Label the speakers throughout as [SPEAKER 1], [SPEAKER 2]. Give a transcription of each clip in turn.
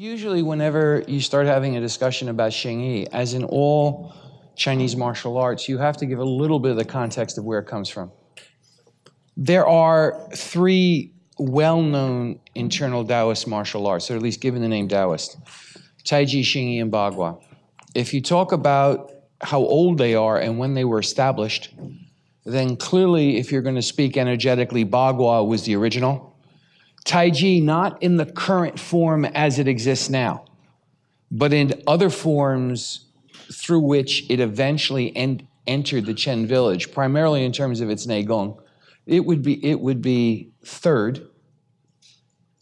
[SPEAKER 1] Usually whenever you start having a discussion about Xingyi, as in all Chinese martial arts, you have to give a little bit of the context of where it comes from. There are three well-known internal Taoist martial arts, or at least given the name Taoist: Taiji, Xingyi, and Bagua. If you talk about how old they are and when they were established, then clearly, if you're going to speak energetically, Bagua was the original. Taiji, not in the current form as it exists now, but in other forms through which it eventually entered the Chen village, primarily in terms of its Neigong, it would be third.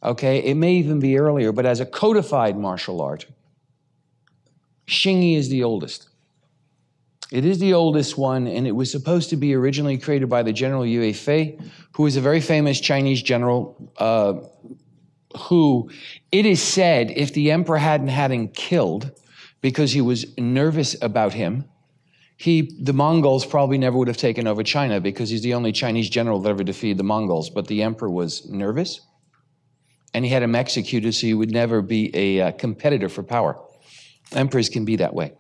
[SPEAKER 1] Okay, it may even be earlier, but as a codified martial art, Xingyi is the oldest. It is the oldest one, and it was supposed to be originally created by the General Yue Fei, who was a very famous Chinese general who, it is said, if the emperor hadn't had him killed because he was nervous about him, the Mongols probably never would have taken over China, because he's the only Chinese general that ever defeated the Mongols. But the emperor was nervous, and he had him executed so he would never be a competitor for power. Emperors can be that way.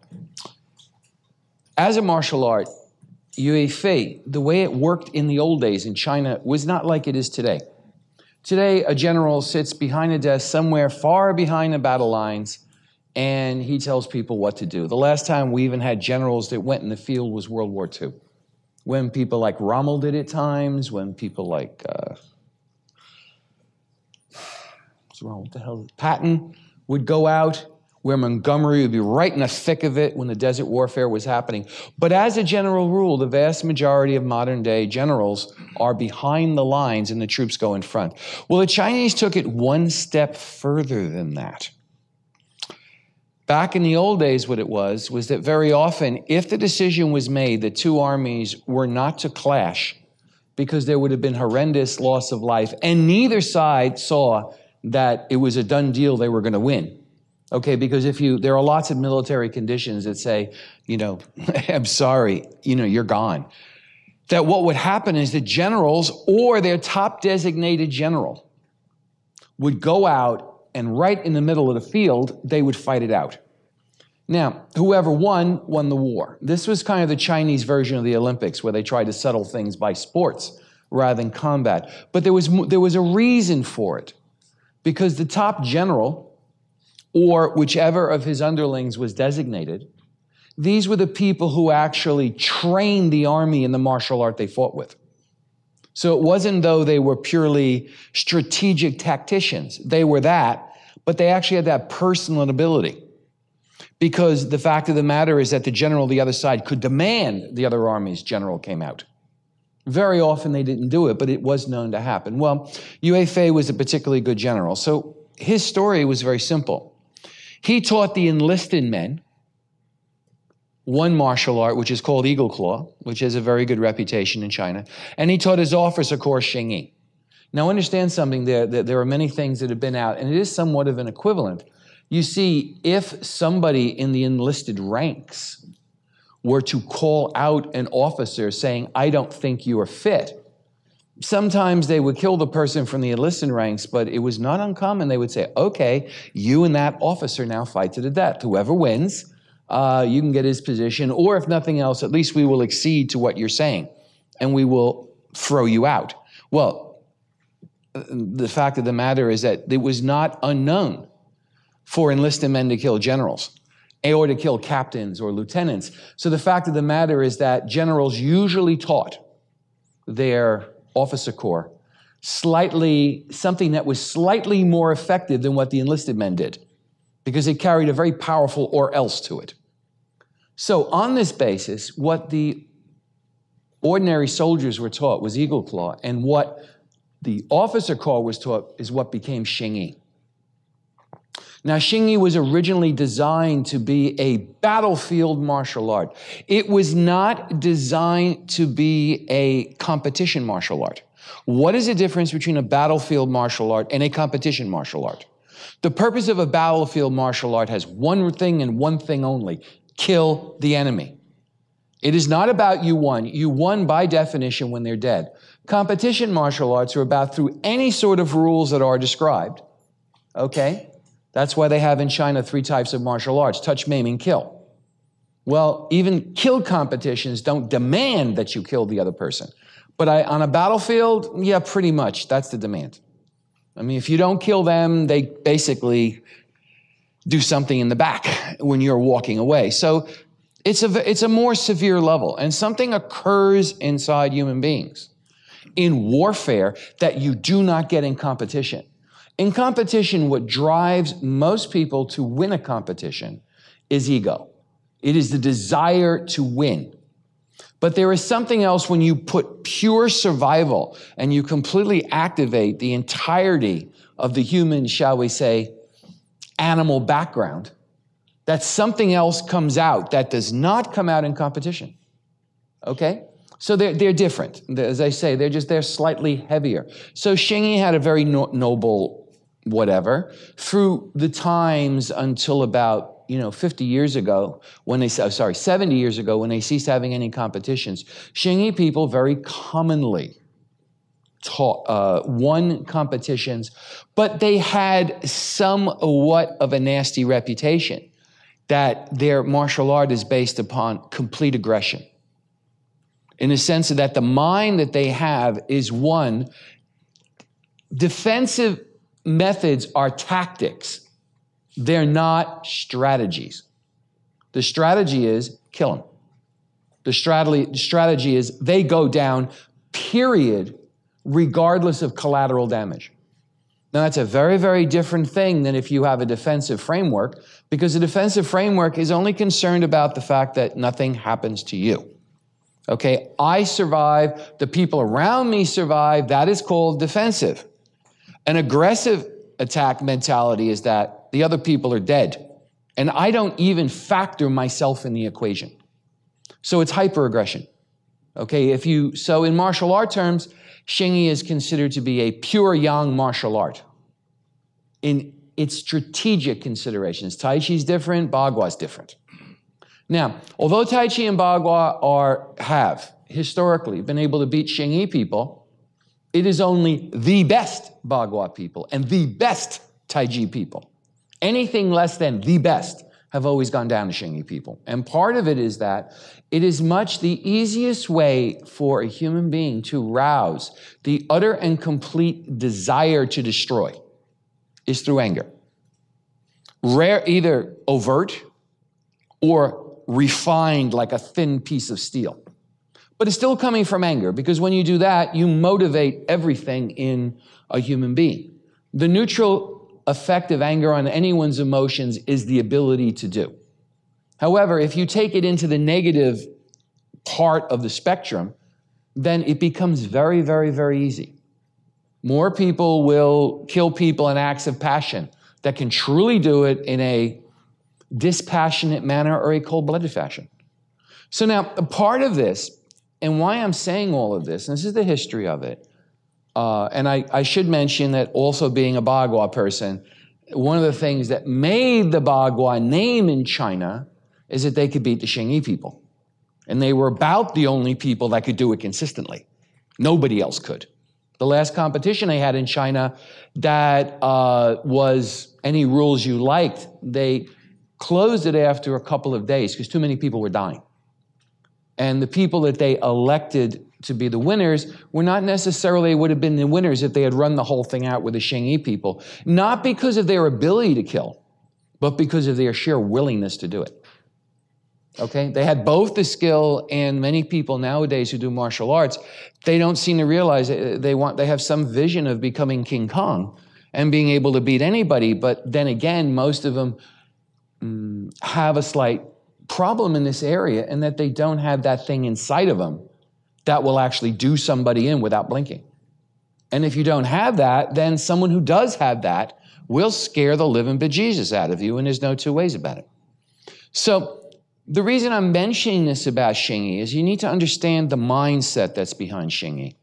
[SPEAKER 1] As a martial art, Yue Fei, the way it worked in the old days in China was not like it is today. Today, a general sits behind a desk somewhere far behind the battle lines, and he tells people what to do. The last time we even had generals that went in the field was World War II, when people like Rommel did at times, when people like, what's wrong, what the hell, Patton would go out, where Montgomery would be right in the thick of it when the desert warfare was happening. But as a general rule, the vast majority of modern day generals are behind the lines and the troops go in front. Well, the Chinese took it one step further than that. Back in the old days, what it was that very often, if the decision was made that two armies were not to clash, because there would have been horrendous loss of life, and neither side saw that it was a done deal they were going to win. Okay, because there are lots of military conditions that say, I'm sorry, you're gone. That what would happen is the generals or their top designated general would go out, and right in the middle of the field, they would fight it out. Now, whoever won the war. This was kind of the Chinese version of the Olympics, where they tried to settle things by sports rather than combat. But there was a reason for it, because the top general, or whichever of his underlings was designated, these were the people who actually trained the army in the martial art they fought with. So it wasn't though they were purely strategic tacticians. They were that, but they actually had that personal ability. Because the fact of the matter is that the general of the other side could demand the other army's general came out. Very often they didn't do it, but it was known to happen. Well, Yue Fei was a particularly good general. So his story was very simple. He taught the enlisted men one martial art, which is called Eagle Claw, which has a very good reputation in China. And he taught his officer course Xingyi. Now understand something there, that there are many things that have been out, and it is somewhat of an equivalent. You see, if somebody in the enlisted ranks were to call out an officer saying, I don't think you are fit, sometimes they would kill the person from the enlisted ranks, but it was not uncommon. They would say, okay, you and that officer now fight to the death. Whoever wins, you can get his position, or if nothing else, at least we will accede to what you're saying, and we will throw you out. Well, the fact of the matter is that it was not unknown for enlisted men to kill generals, or to kill captains or lieutenants. So the fact of the matter is that generals usually taught their officer corps something that was slightly more effective than what the enlisted men did, because it carried a very powerful or else to it. So on this basis, what the ordinary soldiers were taught was Eagle Claw, and what the officer corps was taught is what became Xingyi. Now, Xingyi was originally designed to be a battlefield martial art. It was not designed to be a competition martial art. What is the difference between a battlefield martial art and a competition martial art? The purpose of a battlefield martial art has one thing and one thing only: kill the enemy. It is not about you won. You won by definition when they're dead. Competition martial arts are about, through any sort of rules that are described, okay? That's why they have in China 3 types of martial arts: touch, maim, and kill. Well, even kill competitions don't demand that you kill the other person. But on a battlefield, yeah, pretty much, that's the demand. I mean, if you don't kill them, they basically do something in the back when you're walking away. So it's a more severe level, and something occurs inside human beings in warfare that you do not get in competition. In competition, what drives most people to win a competition is ego. It is the desire to win. But there is something else when you put pure survival and you completely activate the entirety of the human, shall we say, animal background, that something else comes out that does not come out in competition. Okay? So they're different. As I say, they're slightly heavier. So Xing Yi had a very noble whatever through the times until about 50 years ago, 70 years ago, when they ceased having any competitions. Xing Yi people very commonly won competitions, but they had somewhat of a nasty reputation that their martial art is based upon complete aggression. In the sense that the mind that they have is one, defensive methods are tactics. They're not strategies. The strategy is kill them. The strategy is they go down, period, regardless of collateral damage. Now, that's a very, very different thing than if you have a defensive framework, because the defensive framework is only concerned about the fact that nothing happens to you. Okay, I survive, the people around me survive, that is called defensive. An aggressive attack mentality is that the other people are dead, and I don't even factor myself in the equation. So it's hyperaggression. Okay, so in martial art terms, Xing Yi is considered to be a pure yang martial art in its strategic considerations. Tai Chi is different, Bagua is different. Now, although Tai Chi and Bagua have historically been able to beat Xing Yi people, it is only the best Bagua people and the best Tai Chi people. Anything less than the best have always gone down to Xing Yi people. And part of it is that it is much the easiest way for a human being to rouse the utter and complete desire to destroy is through anger. Either overt or refined like a thin piece of steel. But it's still coming from anger, because when you do that, you motivate everything in a human being. The neutral effect of anger on anyone's emotions is the ability to do. However, if you take it into the negative part of the spectrum, then it becomes very, very, very easy. More people will kill people in acts of passion that can truly do it in a dispassionate manner or a cold-blooded fashion. So now, a part of this, and why I'm saying all of this, and this is the history of it, and I should mention that also being a Bagua person, one of the things that made the Bagua name in China is that they could beat the Xing Yi people. And they were about the only people that could do it consistently. Nobody else could. The last competition they had in China that was any rules you liked, they closed it after a couple of days because too many people were dying. And the people that they elected to be the winners were not necessarily would have been the winners if they had run the whole thing out with the Xing Yi people, not because of their ability to kill, but because of their sheer willingness to do it. Okay? They had both the skill, and many people nowadays who do martial arts, they don't seem to realize they have some vision of becoming King Kong and being able to beat anybody, but then again, most of them have a slight problem in this area, in that they don't have that thing inside of them that will actually do somebody in without blinking. And if you don't have that, then someone who does have that will scare the living bejesus out of you, and there's no two ways about it. So the reason I'm mentioning this about Xing Yi is you need to understand the mindset that's behind Xing Yi.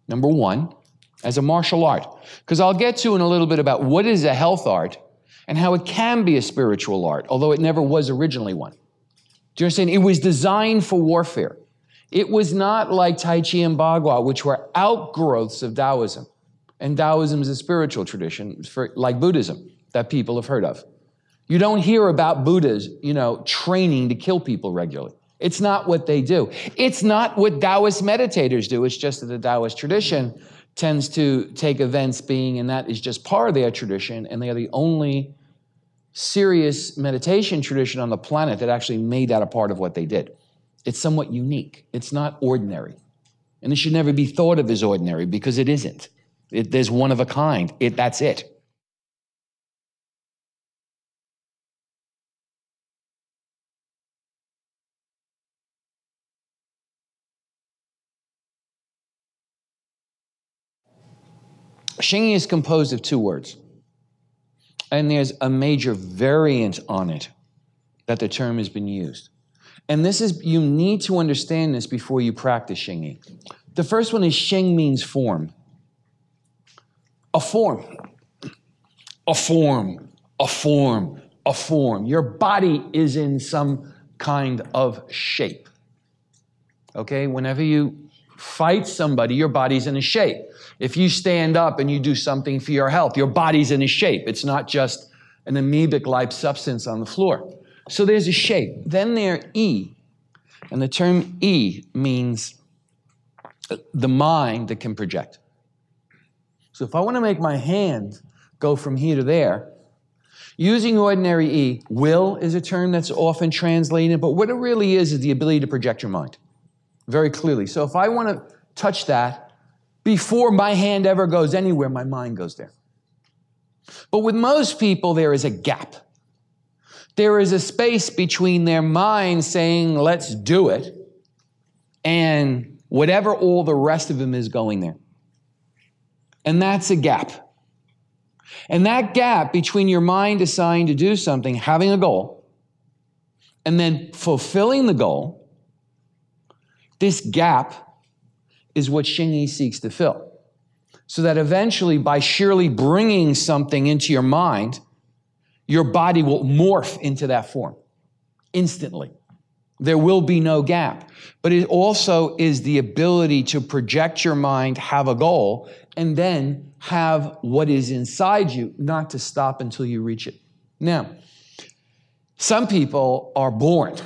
[SPEAKER 1] Number one, as a martial art, because I'll get to in a little bit about what is a health art and how it can be a spiritual art, although it never was originally one. Do you understand? It was designed for warfare. It was not like Tai Chi and Bagua, which were outgrowths of Taoism. And Taoism is a spiritual tradition, like Buddhism. that people have heard of. You don't hear about Buddhas, training to kill people regularly. It's not what they do. It's not what Taoist meditators do. It's just that the Taoist tradition tends to take events being, and that is just part of their tradition, and they are the only serious meditation tradition on the planet that actually made that a part of what they did. It's somewhat unique. It's not ordinary. And it should never be thought of as ordinary because it isn't. There's one of a kind. That's it. Xingyi is composed of two words. And there's a major variant on it that the term has been used. And you need to understand this before you practice Xingyi. The first one is Xing means form. A form. A form. A form. A form. Your body is in some kind of shape. Okay? Whenever you fight somebody, your body's in a shape. If you stand up and you do something for your health, your body's in a shape. It's not just an amoebic-like substance on the floor. So there's a shape. Then there's yi. And the term yi means the mind that can project. So if I want to make my hand go from here to there, using ordinary yi, will is a term that's often translated, but what it really is the ability to project your mind very clearly. So if I want to touch that, before my hand ever goes anywhere, my mind goes there. But with most people, there is a gap. There is a space between their mind saying, let's do it, and whatever all the rest of them is going there. And that's a gap. And that gap between your mind deciding to do something, having a goal, and then fulfilling the goal, this gap is what Xingyi seeks to fill. So that eventually, by sheerly bringing something into your mind, your body will morph into that form instantly. There will be no gap. But it also is the ability to project your mind, have a goal, and then have what is inside you, not to stop until you reach it. Now, some people are born,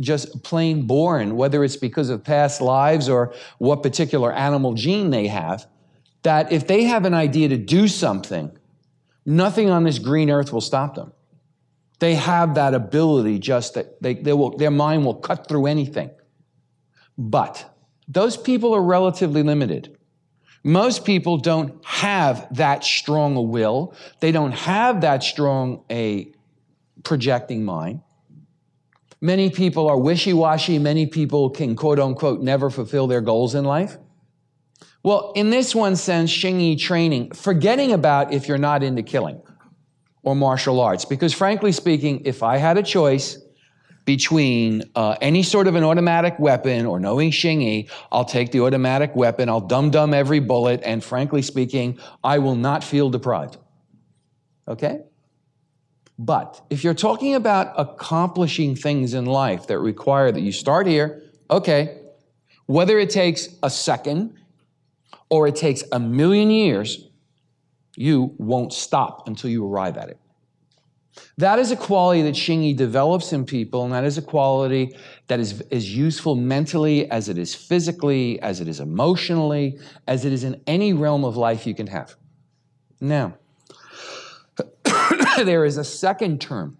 [SPEAKER 1] just plain born, whether it's because of past lives or what particular animal gene they have, that if they have an idea to do something, nothing on this green earth will stop them. They have that ability, just that their mind will cut through anything. But those people are relatively limited. Most people don't have that strong a will. They don't have that strong a projecting mind. Many people are wishy-washy. Many people can, quote unquote, never fulfill their goals in life. Well, in this one sense, Xingyi training, forgetting about if you're not into killing or martial arts, because frankly speaking, if I had a choice between any sort of an automatic weapon or knowing Xingyi, I'll take the automatic weapon, I'll dum-dum every bullet, and frankly speaking, I will not feel deprived. Okay? But if you're talking about accomplishing things in life that require that you start here, okay, whether it takes a second or it takes 1,000,000 years, you won't stop until you arrive at it. That is a quality that Xingyi develops in people, and that is a quality that is as useful mentally as it is physically, as it is emotionally, as it is in any realm of life you can have. Now, there is a second term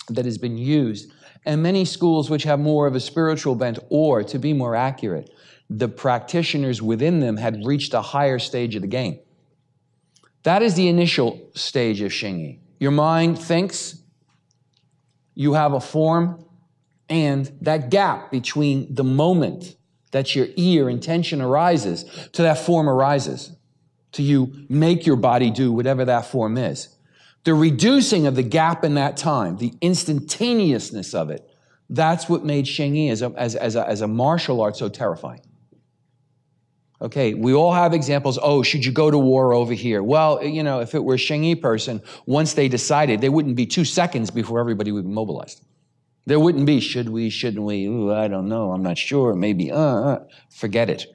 [SPEAKER 1] that has been used in many schools which have more of a spiritual bent, or, to be more accurate, the practitioners within them had reached a higher stage of the game. That is the initial stage of Xingyi. Your mind thinks, you have a form, and that gap between the moment that your ear intention arises to that form arises, to you make your body do whatever that form is. The reducing of the gap in that time, the instantaneousness of it, that's what made Xingyi as a martial art so terrifying. Okay, we all have examples. Oh, should you go to war over here? Well, you know, if it were a Xingyi person, once they decided, there wouldn't be 2 seconds before everybody would be mobilized. There wouldn't be, should we, shouldn't we? Ooh, I don't know, I'm not sure, maybe, forget it.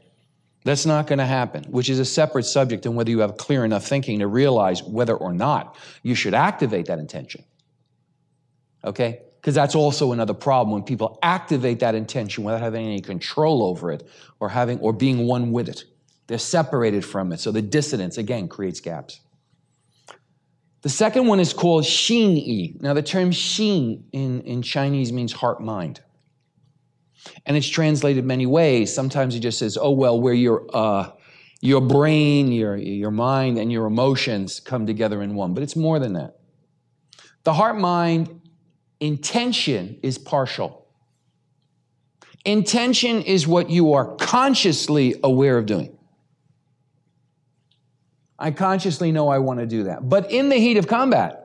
[SPEAKER 1] That's not going to happen, which is a separate subject and whether you have clear enough thinking to realize whether or not you should activate that intention. Okay? Because that's also another problem when people activate that intention without having any control over it or being one with it. They're separated from it. So the dissonance, again, creates gaps. The second one is called Xingyi. Now, the term Xing in Chinese means heart-mind. And it's translated many ways. Sometimes it just says, oh, well, where your brain, your mind, and your emotions come together in one. But it's more than that. The heart-mind intention is partial. Intention is what you are consciously aware of doing. I consciously know I want to do that. But in the heat of combat,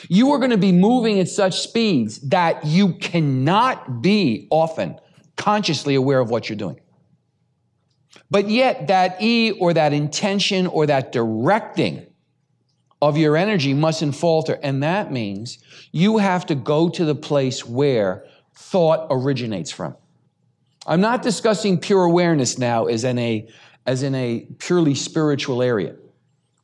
[SPEAKER 1] you are going to be moving at such speeds that you cannot be often consciously aware of what you're doing. But yet that or that intention or that directing of your energy mustn't falter. And that means you have to go to the place where thought originates from. I'm not discussing pure awareness now as in a purely spiritual area.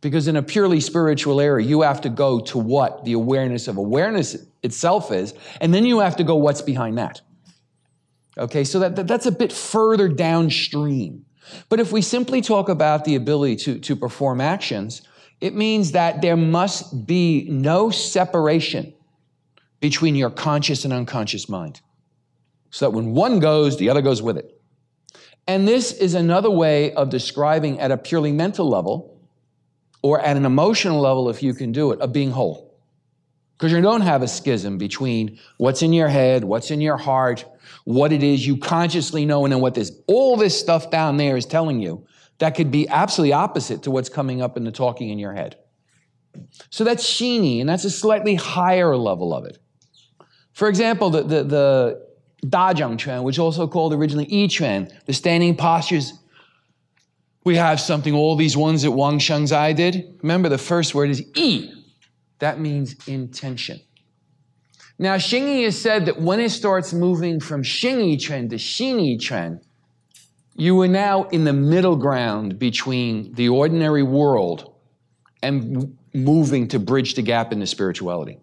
[SPEAKER 1] Because in a purely spiritual area, you have to go to what the awareness of awareness itself is, and then you have to go what's behind that. Okay, so that's a bit further downstream. But if we simply talk about the ability to perform actions, it means that there must be no separation between your conscious and unconscious mind. So that when one goes, the other goes with it. And this is another way of describing at a purely mental level, or at an emotional level, if you can do it, of being whole. Because you don't have a schism between what's in your head, what's in your heart, what it is you consciously know, and then what all this stuff down there is telling you that could be absolutely opposite to what's coming up in the talking in your head. So that's Xingyi, and that's a slightly higher level of it. For example, the Dazhang Quan, which is also called originally Yi Quan, the standing postures. We have something, all these ones that Wang Shengzai did. Remember, the first word is Yi. That means intention. Now, Xingyi has said that when it starts moving from Xingyi Quan to Xingyi Quan, you are now in the middle ground between the ordinary world and moving to bridge the gap into spirituality.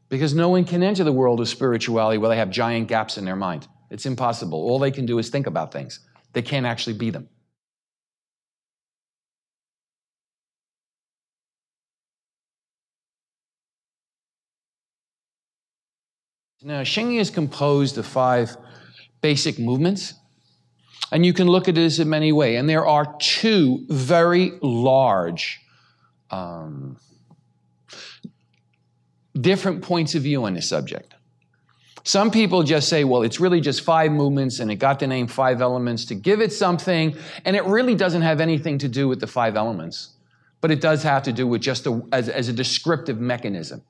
[SPEAKER 1] Because no one can enter the world of spirituality where they have giant gaps in their mind. It's impossible. All they can do is think about things. They can't actually be them. Now, Xingyi is composed of 5 basic movements, and you can look at this in many ways. And there are 2 very large different points of view on this subject. Some people just say, well, it's really just 5 movements, and it got the name 5 elements to give it something, and it really doesn't have anything to do with the 5 elements, but it does have to do with just as a descriptive mechanism.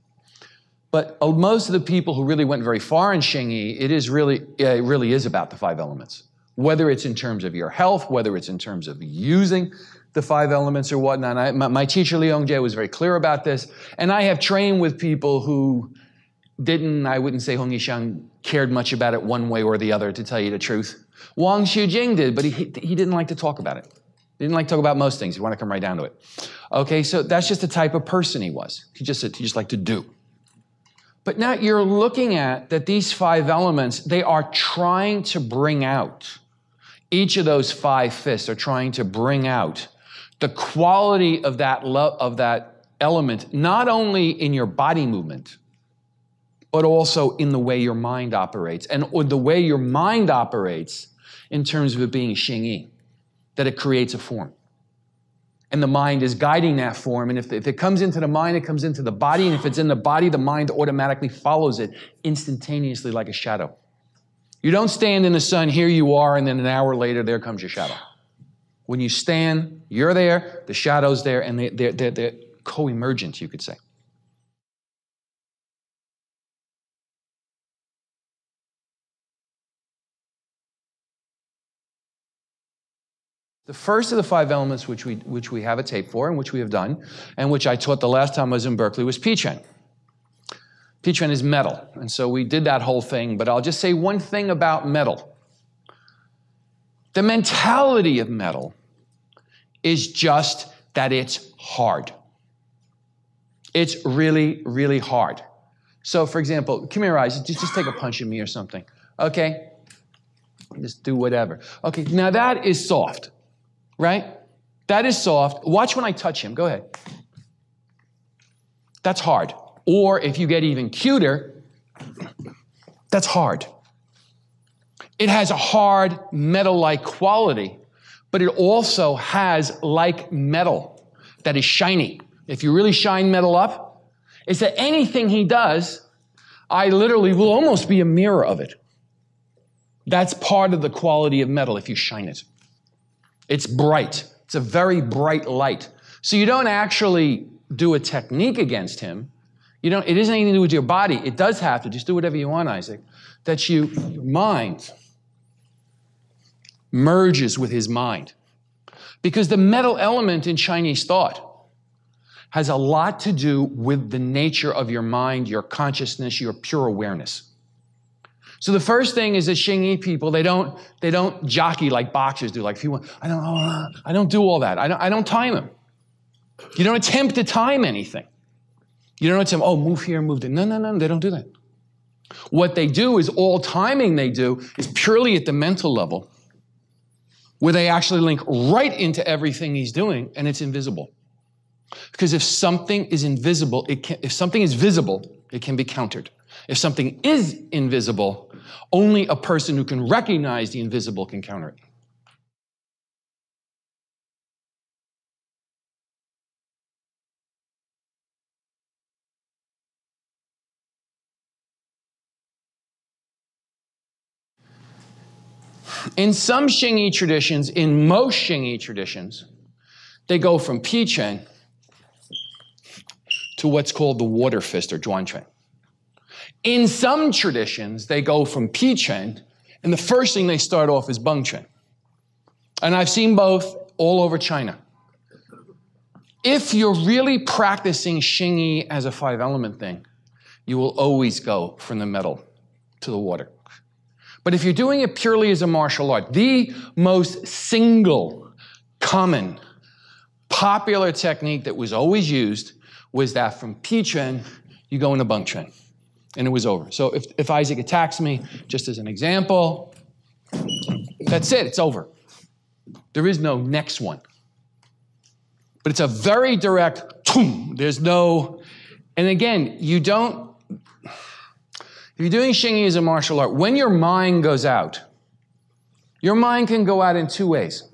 [SPEAKER 1] But most of the people who really went very far in Xingyi, it really is about the 5 elements. Whether it's in terms of your health, whether it's in terms of using the 5 elements or whatnot. My teacher, Liang Jie, was very clear about this. And I have trained with people who I wouldn't say Hong Yishang cared much about it one way or the other, to tell you the truth. Wang Shujing did, but he didn't like to talk about it. He didn't like to talk about most things. He wanted to come right down to it. Okay, so that's just the type of person he was. He just liked to do. But now you're looking at that these 5 elements, they are trying to bring out, each of those 5 fists are trying to bring out the quality of that element, not only in your body movement, but also in the way your mind operates. And the way your mind operates in terms of it being Xingyi, that it creates a form. And the mind is guiding that form. And if it comes into the mind, it comes into the body. And if it's in the body, the mind automatically follows it instantaneously like a shadow. You don't stand in the sun, here you are, and then an hour later, there comes your shadow. When you stand, you're there, the shadow's there, and they're co-emergent, you could say. The first of the 5 elements which we have a tape for and which we have done, and which I taught the last time I was in Berkeley, was Pichen. Pichen is metal, and so we did that whole thing, but I'll just say one thing about metal. The mentality of metal is just that it's hard. It's really, really hard. So for example, come here, Isaac, just take a punch at me or something, okay? Just do whatever. Okay, now that is soft, right? That is soft. Watch when I touch him, go ahead. That's hard. Or if you get even cuter, that's hard. It has a hard metal-like quality, but it also has like metal that is shiny. If you really shine metal up, it's that anything he does, I literally will almost be a mirror of it. That's part of the quality of metal if you shine it. It's bright. It's a very bright light. So you don't actually do a technique against him. It isn't anything to do with your body. It does have to. Just do whatever you want, Isaac. That your mind merges with his mind. Because the metal element in Chinese thought has a lot to do with the nature of your mind, your consciousness, your pure awareness. So the first thing is that Xingyi people, they don't jockey like boxers do. Like if you want, I don't do all that. I don't time them. You don't attempt to time anything. You don't attempt, move here, move there. No, they don't do that. What they do is all timing they do is purely at the mental level, where they actually link right into everything he's doing, and it's invisible. Because if something is invisible, if something is visible, it can be countered. If something is invisible, only a person who can recognize the invisible can counter it. In some Xingyi traditions, in most Xingyi traditions, they go from Pichen to what's called the water fist or Zhuanquan. In some traditions, they go from Pichen, and the first thing they start off is Bengquan. And I've seen both all over China. If you're really practicing Xingyi as a five-element thing, you will always go from the metal to the water. But if you're doing it purely as a martial art, the most single, common, popular technique that was always used was that from Pichen, you go into Bengquan. And it was over. So if Isaac attacks me, just as an example, that's it, it's over. There is no next one. But it's a very direct, there's no, and again, if you're doing Xingyi as a martial art, when your mind goes out, your mind can go out in two ways.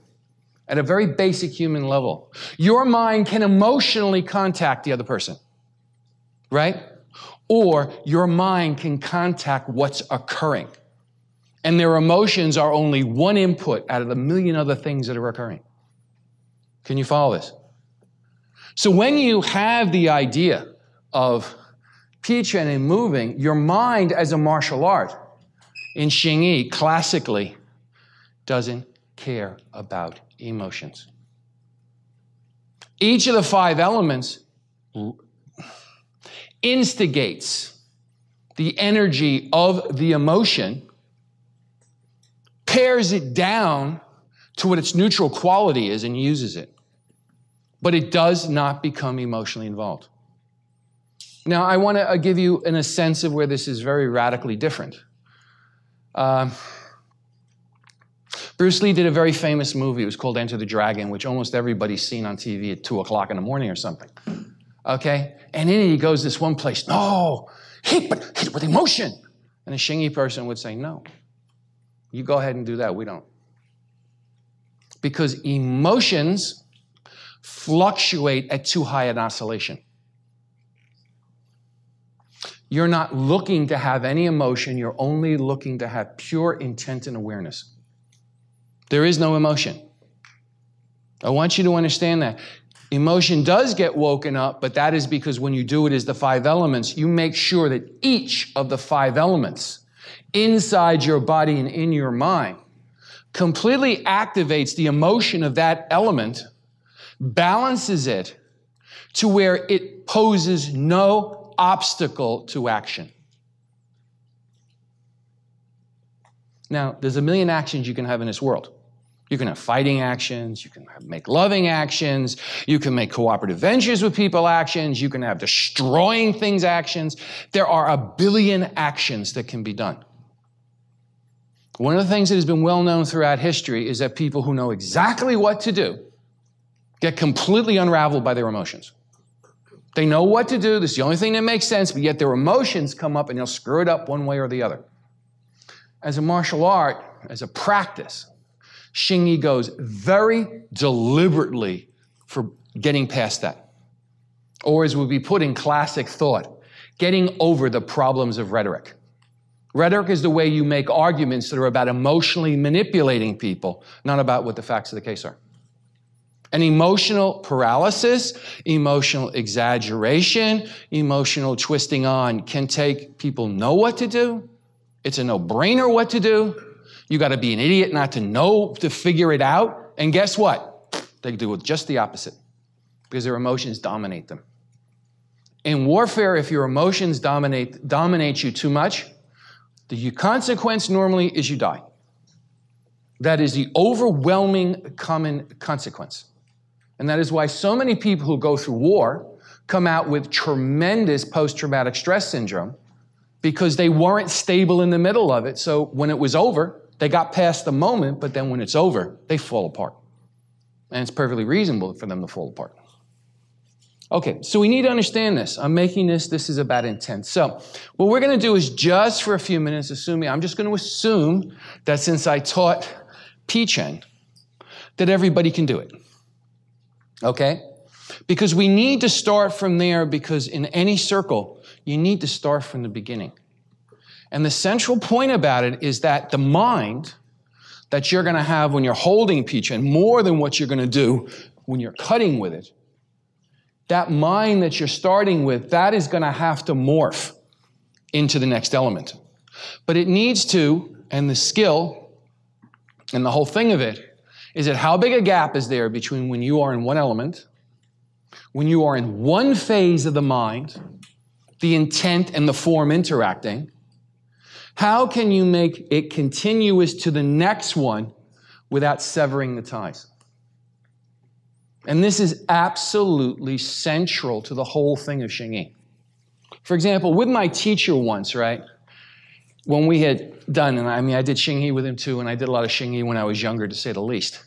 [SPEAKER 1] At a very basic human level. Your mind can emotionally contact the other person, right? Or your mind can contact what's occurring. And their emotions are only one input out of the million other things that are occurring. Can you follow this? So when you have the idea of Pichen and moving, your mind as a martial art in Xingyi classically doesn't care about emotions. Each of the five elements instigates the energy of the emotion, pares it down to what its neutral quality is and uses it. But it does not become emotionally involved. Now, I want to give you a sense of where this is very radically different. Bruce Lee did a very famous movie. It was called Enter the Dragon, which almost everybody's seen on TV at 2 o'clock in the morning or something. Okay? And in it, he goes this one place, no, hit with emotion. And a Xingyi person would say, no, you go ahead and do that, we don't. Because emotions fluctuate at too high an oscillation. You're not looking to have any emotion, you're only looking to have pure intent and awareness. There is no emotion. I want you to understand that. Emotion does get woken up, but that is because when you do it as the five elements, you make sure that each of the five elements inside your body and in your mind completely activates the emotion of that element, balances it to where it poses no obstacle to action. Now, there's a million actions you can have in this world. You can have fighting actions, you can make loving actions, you can make cooperative ventures with people actions, you can have destroying things actions. There are a billion actions that can be done. One of the things that has been well known throughout history is that people who know exactly what to do get completely unraveled by their emotions. They know what to do, this is the only thing that makes sense, but yet their emotions come up and they'll screw it up one way or the other. As a martial art, as a practice, Xing Yi goes very deliberately for getting past that. Or as would be put in classic thought, getting over the problems of rhetoric. Rhetoric is the way you make arguments that are about emotionally manipulating people, not about what the facts of the case are. And emotional paralysis, emotional exaggeration, emotional twisting on can take people know what to do. It's a no-brainer what to do. You got to be an idiot not to know, to figure it out. And guess what? They do just the opposite because their emotions dominate them. In warfare, if your emotions dominate you too much, the consequence normally is you die. That is the overwhelming common consequence. And that is why so many people who go through war come out with tremendous post-traumatic stress syndrome because they weren't stable in the middle of it. So when it was over, they got past the moment, but then when it's over, they fall apart. And it's perfectly reasonable for them to fall apart. Okay, so we need to understand this. I'm making this is about intent. So what we're going to do is just for a few minutes, I'm just going to assume that since I taught Pichen, that everybody can do it. Okay? Because we need to start from there because in any circle, you need to start from the beginning. And the central point about it is that the mind that you're going to have when you're holding Pichen, more than what you're going to do when you're cutting with it, that mind that you're starting with, that is going to have to morph into the next element. But it needs to, and the skill, and the whole thing of it, is that how big a gap is there between when you are in one element, when you are in one phase of the mind, the intent and the form interacting, how can you make it continuous to the next one without severing the ties? And this is absolutely central to the whole thing of Xing Yi. For example, with my teacher once, right, when we had done, and I did Xing Yi with him too, and I did a lot of Xing Yi when I was younger, to say the least.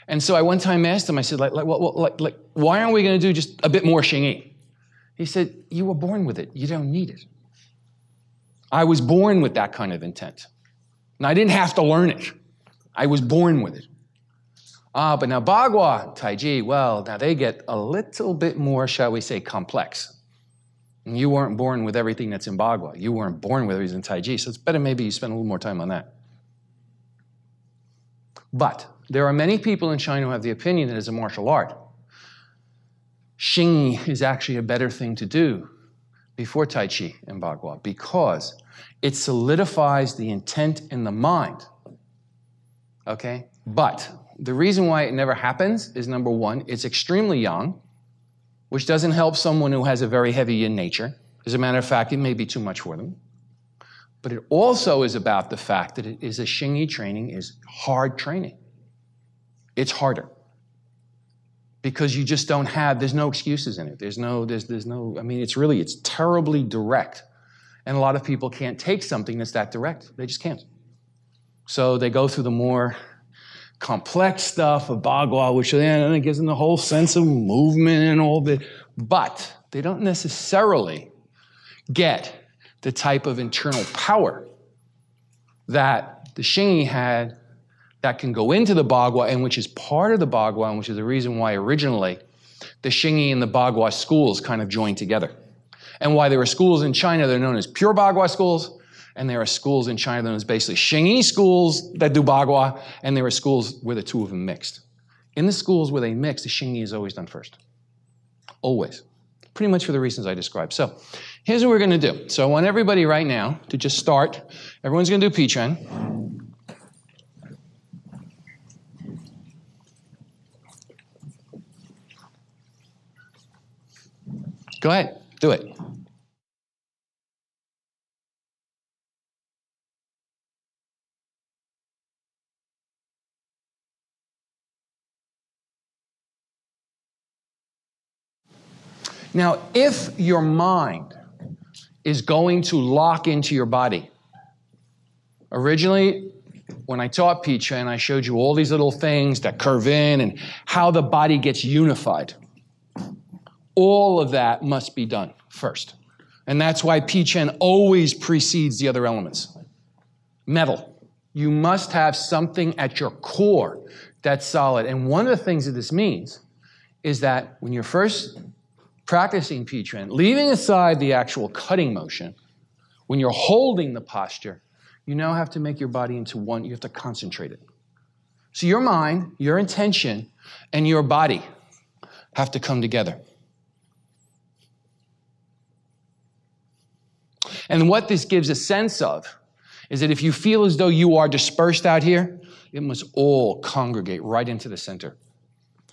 [SPEAKER 1] And so I one time asked him, I said, why aren't we going to do just a bit more Xing Yi? He said, you were born with it. You don't need it. I was born with that kind of intent. And I didn't have to learn it. I was born with it. But now Bagua, Taiji, well, now they get a little bit more, shall we say, complex. And you weren't born with everything that's in Bagua. You weren't born with everything in Taiji, so it's better maybe you spend a little more time on that. But there are many people in China who have the opinion that as a martial art, Xing Yi is actually a better thing to do before Tai Chi and Bagua because it solidifies the intent in the mind. Okay? But the reason why it never happens is, number one, it's extremely young, which doesn't help someone who has a very heavy yin nature. As a matter of fact, it may be too much for them. But it also is about the fact that it is a Xing Yi training is hard training. It's harder. Because you just don't have, there's no excuses in it. There's no, it's terribly direct. And a lot of people can't take something that's that direct. They just can't. So they go through the more complex stuff of Bagua, which then it gives them the whole sense of movement and all that. But they don't necessarily get the type of internal power that the Xing Yi had that can go into the Bagua and which is part of the Bagua and which is the reason why originally the Xing Yi and the Bagua schools kind of joined together. And why there are schools in China that are known as pure Bagua schools, and there are schools in China that are known as basically Xing Yi schools that do Bagua, and there are schools where the two of them mixed. In the schools where they mix, the Xing Yi is always done first. Always. Pretty much for the reasons I described. So here's what we're going to do. So I want everybody right now to just start. Everyone's going to do Pichen. Go ahead. Do it. Now, if your mind is going to lock into your body, originally, when I taught Pichen, I showed you all these little things that curve in and how the body gets unified. All of that must be done first. And that's why Pichen always precedes the other elements. Metal. You must have something at your core that's solid. And one of the things that this means is that when you're first practicing Pichen, leaving aside the actual cutting motion, when you're holding the posture, you now have to make your body into one. You have to concentrate it. So your mind, your intention, and your body have to come together. And what this gives a sense of is that if you feel as though you are dispersed out here, it must all congregate right into the center.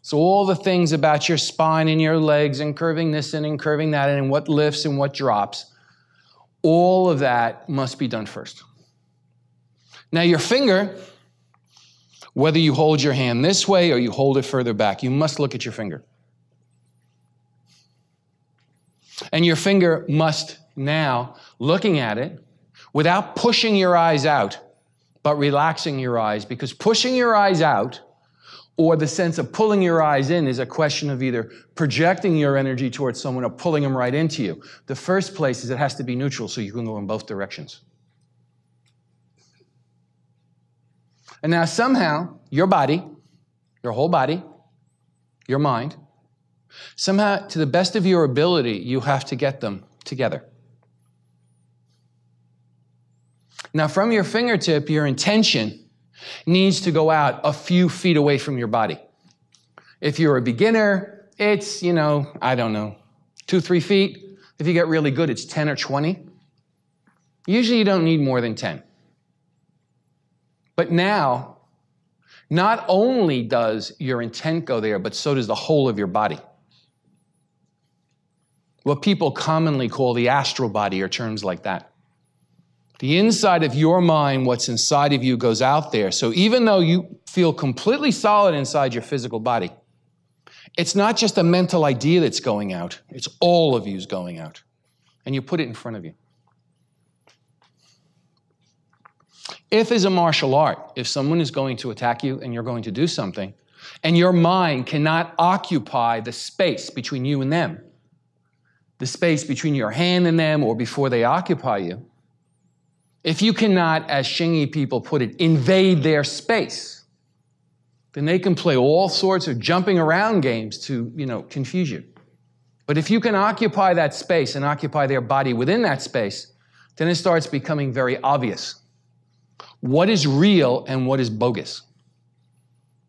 [SPEAKER 1] So all the things about your spine and your legs and curving this in and curving that in and what lifts and what drops, all of that must be done first. Now your finger, whether you hold your hand this way or you hold it further back, you must look at your finger. And your finger must now, looking at it, without pushing your eyes out, but relaxing your eyes, because pushing your eyes out or the sense of pulling your eyes in is a question of either projecting your energy towards someone or pulling them right into you. The first place is it has to be neutral so you can go in both directions. And now somehow, your body, your whole body, your mind, somehow, to the best of your ability, you have to get them together. Now, from your fingertip, your intention needs to go out a few feet away from your body. If you're a beginner, it's, I don't know, 2-3 feet. If you get really good, it's 10 or 20. Usually you don't need more than 10. But now, not only does your intent go there, but so does the whole of your body. What people commonly call the astral body, or terms like that. The inside of your mind, what's inside of you, goes out there. So even though you feel completely solid inside your physical body, it's not just a mental idea that's going out. It's all of you's going out. And you put it in front of you. If as a martial art, if someone is going to attack you and you're going to do something, and your mind cannot occupy the space between you and them, the space between your hand and them or before they occupy you, if you cannot, as Xingyi people put it, invade their space, then they can play all sorts of jumping around games to, confuse you. But if you can occupy that space and occupy their body within that space, then it starts becoming very obvious what is real and what is bogus.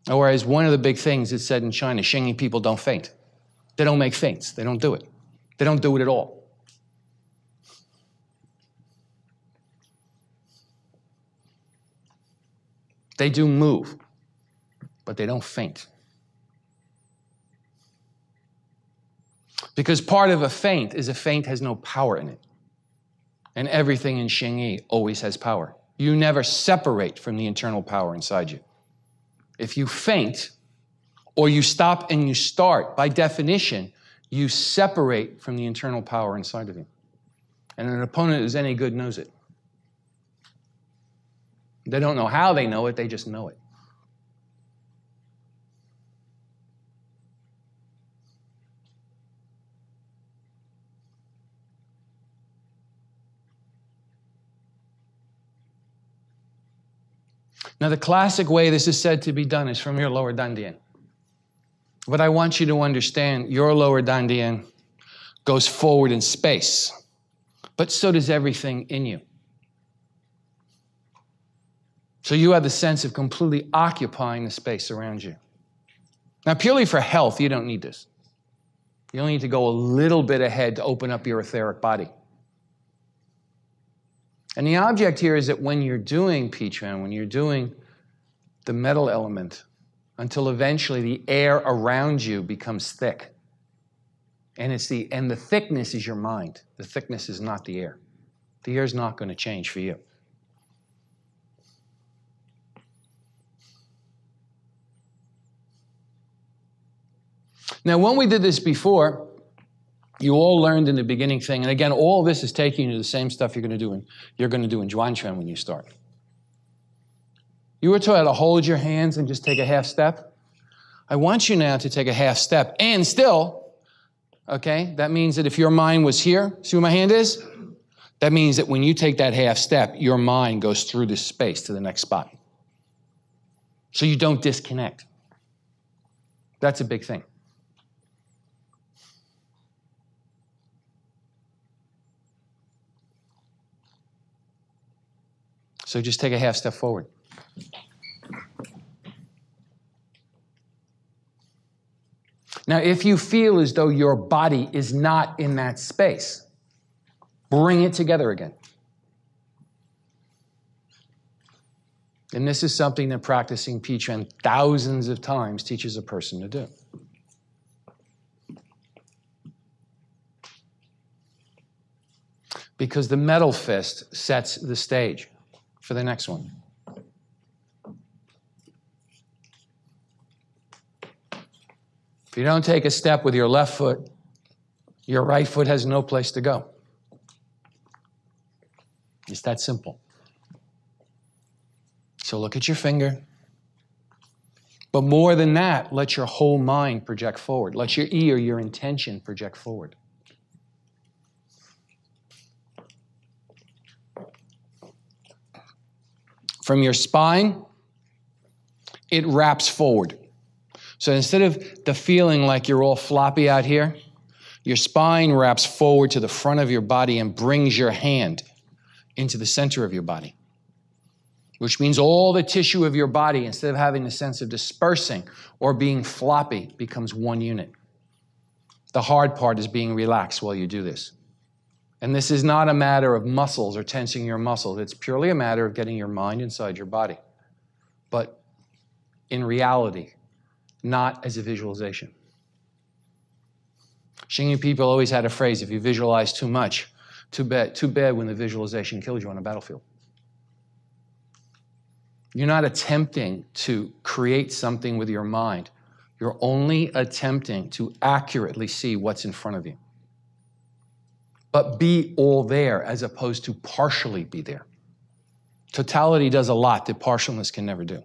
[SPEAKER 1] Whereas one of the big things is said in China, Xingyi people don't faint. They don't make feints. They don't do it. They don't do it at all. They do move, but they don't faint. Because part of a feint is a feint has no power in it. And everything in Xingyi always has power. You never separate from the internal power inside you. If you feint, or you stop and you start, by definition, you separate from the internal power inside of you. And an opponent who's any good knows it. They don't know how they know it, they just know it. Now, the classic way this is said to be done is from your lower dantian. But I want you to understand, your lower dantian goes forward in space, but so does everything in you. So you have the sense of completely occupying the space around you. Now, purely for health, you don't need this. You only need to go a little bit ahead to open up your etheric body. And the object here is that when you're doing Pichen, when you're doing the metal element, until eventually the air around you becomes thick. And the thickness is your mind. The thickness is not the air. The air is not going to change for you. Now, when we did this before, You all learned in the beginning thing, and again, all this is taking you to the same stuff you're going to do in Zhuan Quan when you start. You were taught to hold your hands and just take a half step. I want you now to take a half step and still, okay, that means that if your mind was here, see where my hand is? That means that when you take that half step, your mind goes through this space to the next spot. So you don't disconnect. That's a big thing. So just take a half step forward. Now, if you feel as though your body is not in that space, bring it together again. And this is something that practicing Pichen thousands of times teaches a person to do. Because the metal fist sets the stage for the next one. If you don't take a step with your left foot, your right foot has no place to go. It's that simple. So look at your finger. But more than that, let your whole mind project forward. Let your ear, your intention project forward. From your spine, it wraps forward. So instead of the feeling like you're all floppy out here, your spine wraps forward to the front of your body and brings your hand into the center of your body, which means all the tissue of your body, instead of having the sense of dispersing or being floppy, becomes one unit. The hard part is being relaxed while you do this. And this is not a matter of muscles or tensing your muscles. It's purely a matter of getting your mind inside your body. But in reality, not as a visualization. Xingyi people always had a phrase, if you visualize too much, too bad when the visualization killed you on a battlefield. You're not attempting to create something with your mind. You're only attempting to accurately see what's in front of you. But be all there as opposed to partially be there. Totality does a lot that partialness can never do.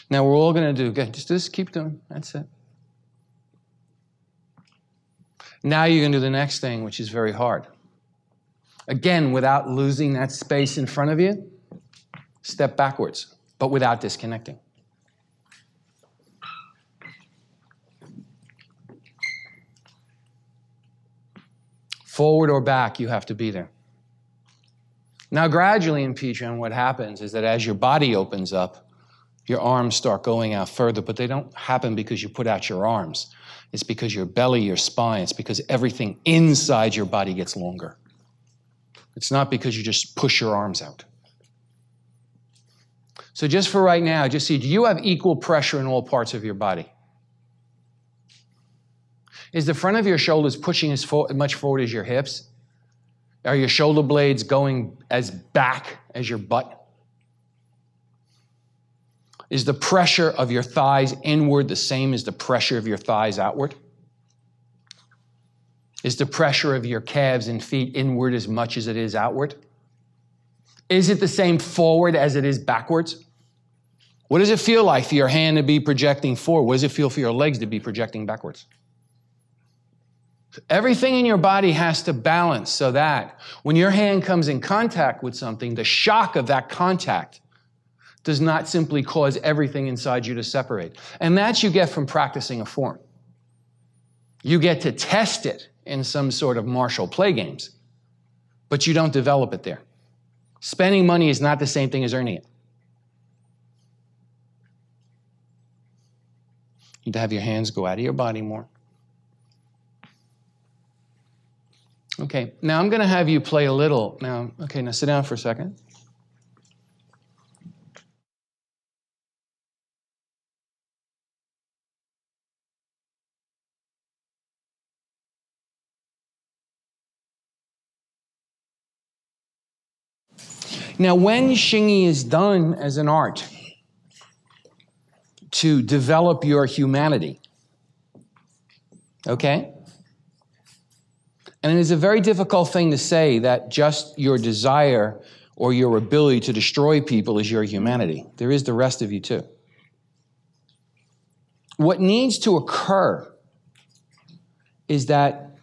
[SPEAKER 1] Now we're all going to do, good, just keep doing, that's it. Now you're going to do the next thing, which is very hard. Again, without losing that space in front of you, step backwards, but without disconnecting. Forward or back, you have to be there. Now gradually in Pichen, what happens is that as your body opens up, your arms start going out further, but they don't happen because you put out your arms. It's because your belly, your spine, it's because everything inside your body gets longer. It's not because you just push your arms out. So just for right now, just see, do you have equal pressure in all parts of your body? Is the front of your shoulders pushing as much forward as your hips? Are your shoulder blades going as back as your butt? Is the pressure of your thighs inward the same as the pressure of your thighs outward? Is the pressure of your calves and feet inward as much as it is outward? Is it the same forward as it is backwards? What does it feel like for your hand to be projecting forward? What does it feel for your legs to be projecting backwards? Everything in your body has to balance so that when your hand comes in contact with something, the shock of that contact does not simply cause everything inside you to separate. And that you get from practicing a form. You get to test it in some sort of martial play games, but you don't develop it there. Spending money is not the same thing as earning it. You need to have your hands go out of your body more. Okay, now I'm going to have you play a little. Now sit down for a second. Now, when Xingyi is done as an art, to develop your humanity. Okay? And it is a very difficult thing to say that just your desire or your ability to destroy people is your humanity. There is the rest of you too. What needs to occur is that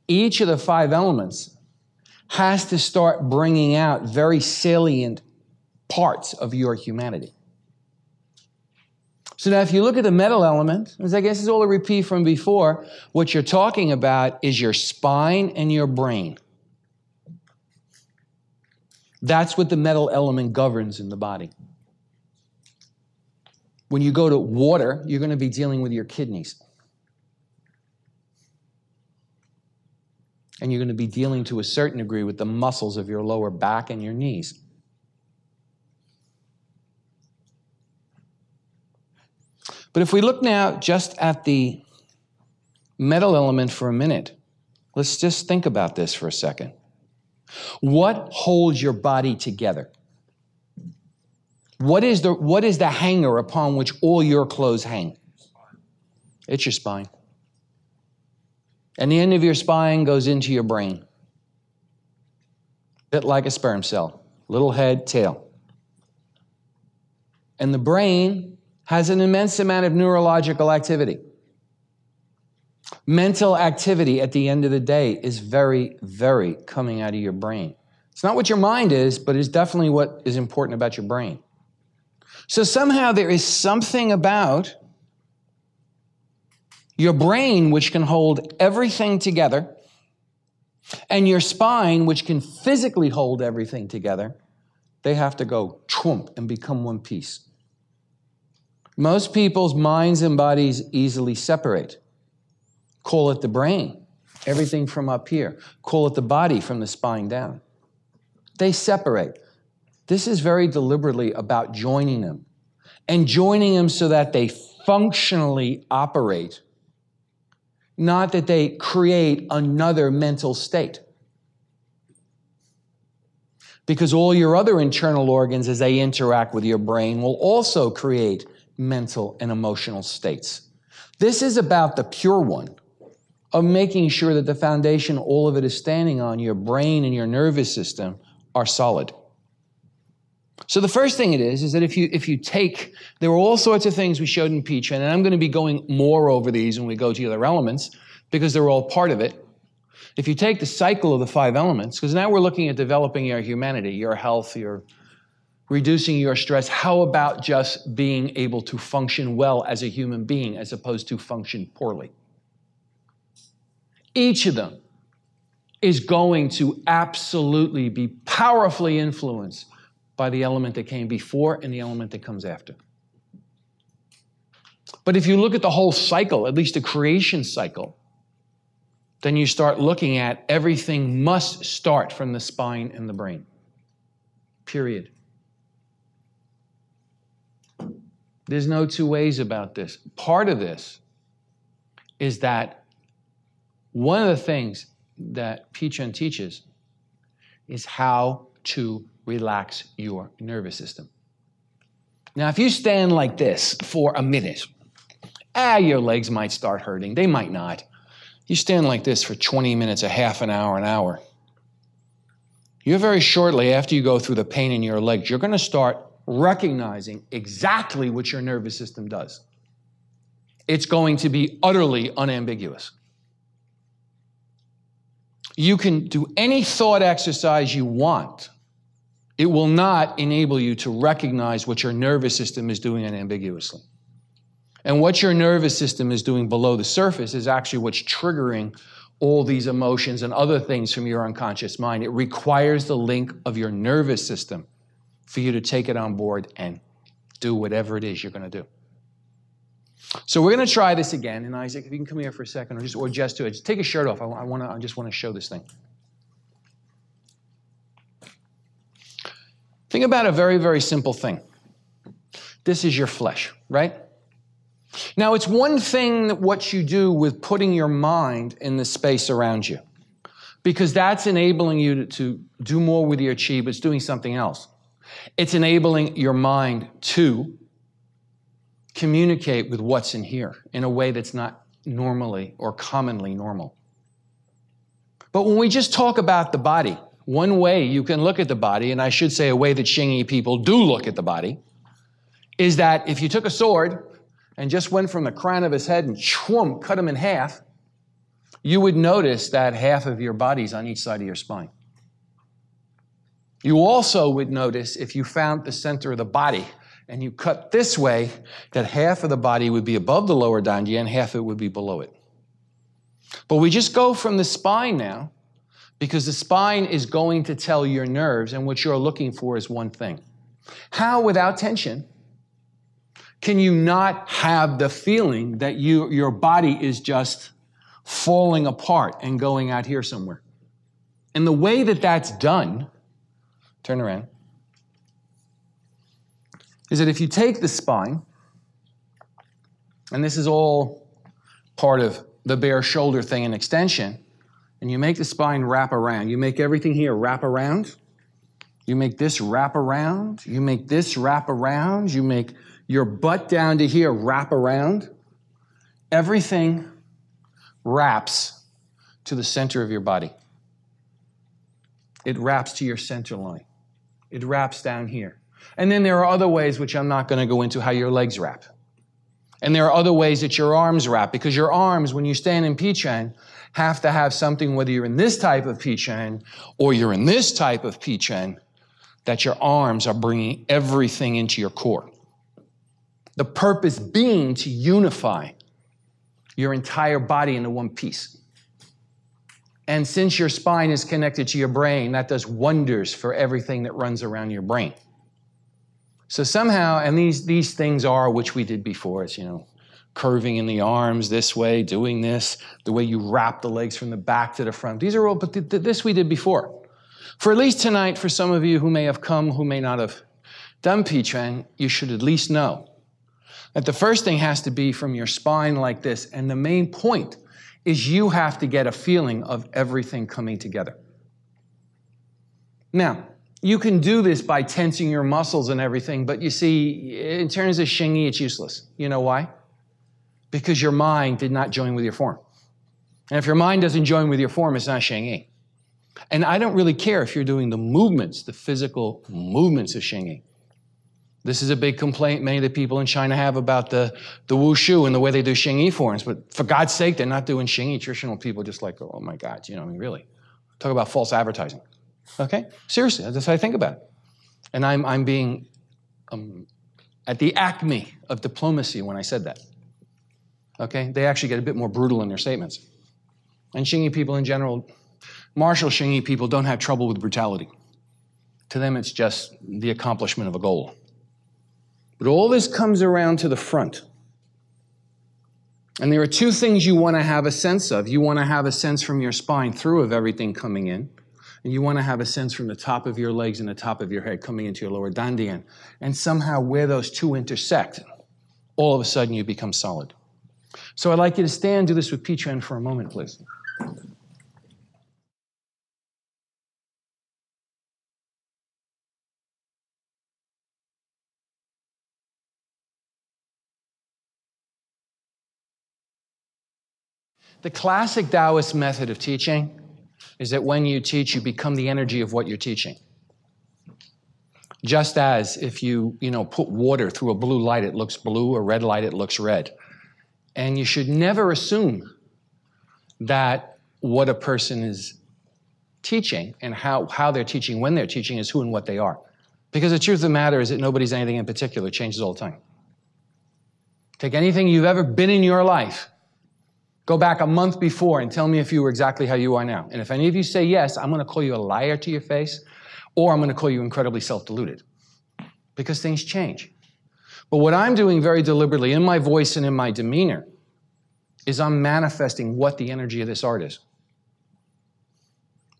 [SPEAKER 1] each of the 5 elements has to start bringing out very salient parts of your humanity. So now if you look at the metal element, as I guess is all a repeat from before, what you're talking about is your spine and your brain. That's what the metal element governs in the body. When you go to water, you're going to be dealing with your kidneys. And you're going to be dealing to a certain degree with the muscles of your lower back and your knees. But if we look now just at the metal element for a minute, let's just think about this for a second. What holds your body together? What is the hanger upon which all your clothes hang? It's your spine. And the end of your spine goes into your brain. A bit like a sperm cell. Little head, tail. And the brain has an immense amount of neurological activity. Mental activity at the end of the day is very, very coming out of your brain. It's not what your mind is, but it's definitely what is important about your brain. So somehow there is something about your brain which can hold everything together, and your spine which can physically hold everything together. They have to go trump and become one piece. Most people's minds and bodies easily separate. Call it the brain, everything from up here. Call it the body from the spine down. They separate. This is very deliberately about joining them, and joining them so that they functionally operate, not that they create another mental state. Because all your other internal organs, as they interact with your brain, will also create mental and emotional states. This is about the pure one, of making sure that the foundation all of it is standing on, your brain and your nervous system, are solid. So the first thing it is that if you take, there are all sorts of things we showed in Pichen, and I'm going to be going more over these when we go to the other elements, because they're all part of it. If you take the cycle of the 5 elements, because now we're looking at developing your humanity, your health, your reducing your stress, how about just being able to function well as a human being as opposed to function poorly? Each of them is going to absolutely be powerfully influenced by the element that came before and the element that comes after. But if you look at the whole cycle, at least the creation cycle, then you start looking at everything must start from the spine and the brain. Period. There's no two ways about this. Part of this is that one of the things that Pichen teaches is how to relax your nervous system. Now, if you stand like this for a minute, your legs might start hurting. They might not. You stand like this for 20 minutes, a half an hour. You're very shortly, after you go through the pain in your legs, you're going to start recognizing exactly what your nervous system does. It's going to be utterly unambiguous. You can do any thought exercise you want. It will not enable you to recognize what your nervous system is doing unambiguously. And what your nervous system is doing below the surface is actually what's triggering all these emotions and other things from your unconscious mind. It requires the link of your nervous system for you to take it on board and do whatever it is you're going to do. So we're going to try this again. And Isaac, if you can come here for a second, or just do it. Just take your shirt off. I just want to show this thing. Think about a very, very simple thing. This is your flesh, right? Now, it's one thing that what you do with putting your mind in the space around you, because that's enabling you to do more with your chi, but it's doing something else. It's enabling your mind to communicate with what's in here in a way that's not normally or commonly normal. But when we just talk about the body, one way you can look at the body, and I should say a way that Xingyi people do look at the body, is that if you took a sword and just went from the crown of his head and cut him in half, you would notice that half of your body's on each side of your spine. You also would notice if you found the center of the body and you cut this way, that half of the body would be above the lower dantian and half of it would be below it. But we just go from the spine now, because the spine is going to tell your nerves, and what you're looking for is one thing. How, without tension, can you not have the feeling that your body is just falling apart and going out here somewhere? And the way that that's done, turn around, is that if you take the spine, and this is all part of the bare shoulder thing and extension, and you make the spine wrap around. You make everything here wrap around. You make this wrap around. You make this wrap around. You make your butt down to here wrap around. Everything wraps to the center of your body. It wraps to your center line. It wraps down here. And then there are other ways, which I'm not going to go into, how your legs wrap. And there are other ways that your arms wrap, because your arms, when you stand in Pichen, have to have something, whether you're in this type of Pichen or you're in this type of Pichen, that your arms are bringing everything into your core. The purpose being to unify your entire body into one piece. And since your spine is connected to your brain, that does wonders for everything that runs around your brain. So somehow, and these things are, which we did before, it's, curving in the arms this way, doing this, the way you wrap the legs from the back to the front. These are all, but this we did before. For at least tonight, for some of you who may have come, who may not have done Pichen, you should at least know that the first thing has to be from your spine like this, and the main point is you have to get a feeling of everything coming together. Now, you can do this by tensing your muscles and everything, but you see, in terms of Xingyi, it's useless. You know why? Because your mind did not join with your form. And if your mind doesn't join with your form, it's not Xingyi. And I don't really care if you're doing the movements, the physical movements of Xingyi. This is a big complaint many of the people in China have about the wushu and the way they do Xingyi forms. But for God's sake, they're not doing Xingyi. Traditional people just like, oh my God, really. Talk about false advertising. Okay? Seriously, that's how I think about it. And I'm being at the acme of diplomacy when I said that. Okay? They actually get a bit more brutal in their statements. And Xingyi people in general, martial Xingyi people don't have trouble with brutality. To them, it's just the accomplishment of a goal. But all this comes around to the front. And there are two things you want to have a sense of. You want to have a sense from your spine through of everything coming in. And you want to have a sense from the top of your legs and the top of your head coming into your lower dantian. And somehow where those two intersect, all of a sudden you become solid. So I'd like you to stand, do this with Pichen for a moment, please. The classic Taoist method of teaching is that when you teach, you become the energy of what you're teaching. Just as if you put water through a blue light, it looks blue, a red light, it looks red. And you should never assume that what a person is teaching and how they're teaching, when they're teaching, is who and what they are. Because the truth of the matter is that nobody's anything in particular. It changes all the time. Take anything you've ever been in your life, go back a month before and tell me if you were exactly how you are now. And if any of you say yes, I'm going to call you a liar to your face, or I'm going to call you incredibly self-deluded. Because things change. But what I'm doing very deliberately in my voice and in my demeanor is I'm manifesting what the energy of this art is.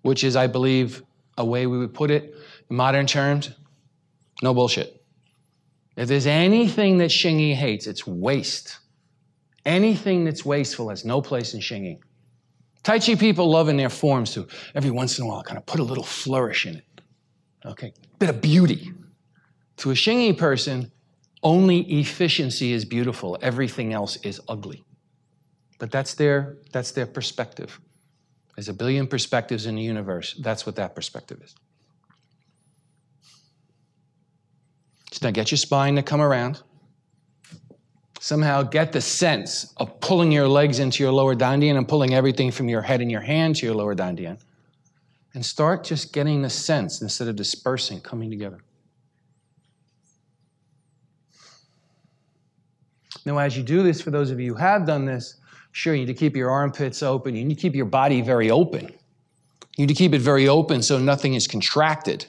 [SPEAKER 1] Which is, I believe, a way we would put it in modern terms, no bullshit. If there's anything that Xingyi hates, it's waste. Anything that's wasteful has no place in Xingyi. Tai Chi people love in their forms to, every once in a while, kind of put a little flourish in it. Okay, bit of beauty. To a Xingyi person, Only efficiency is beautiful. Everything else is ugly. But that's their perspective. There's a billion perspectives in the universe. That's what that perspective is. So now get your spine to come around. Somehow get the sense of pulling your legs into your lower dantian and pulling everything from your head and your hand to your lower dantian. And start just getting the sense, instead of dispersing, coming together. Now, as you do this, for those of you who have done this, sure, you need to keep your armpits open. You need to keep your body very open. You need to keep it very open so nothing is contracted.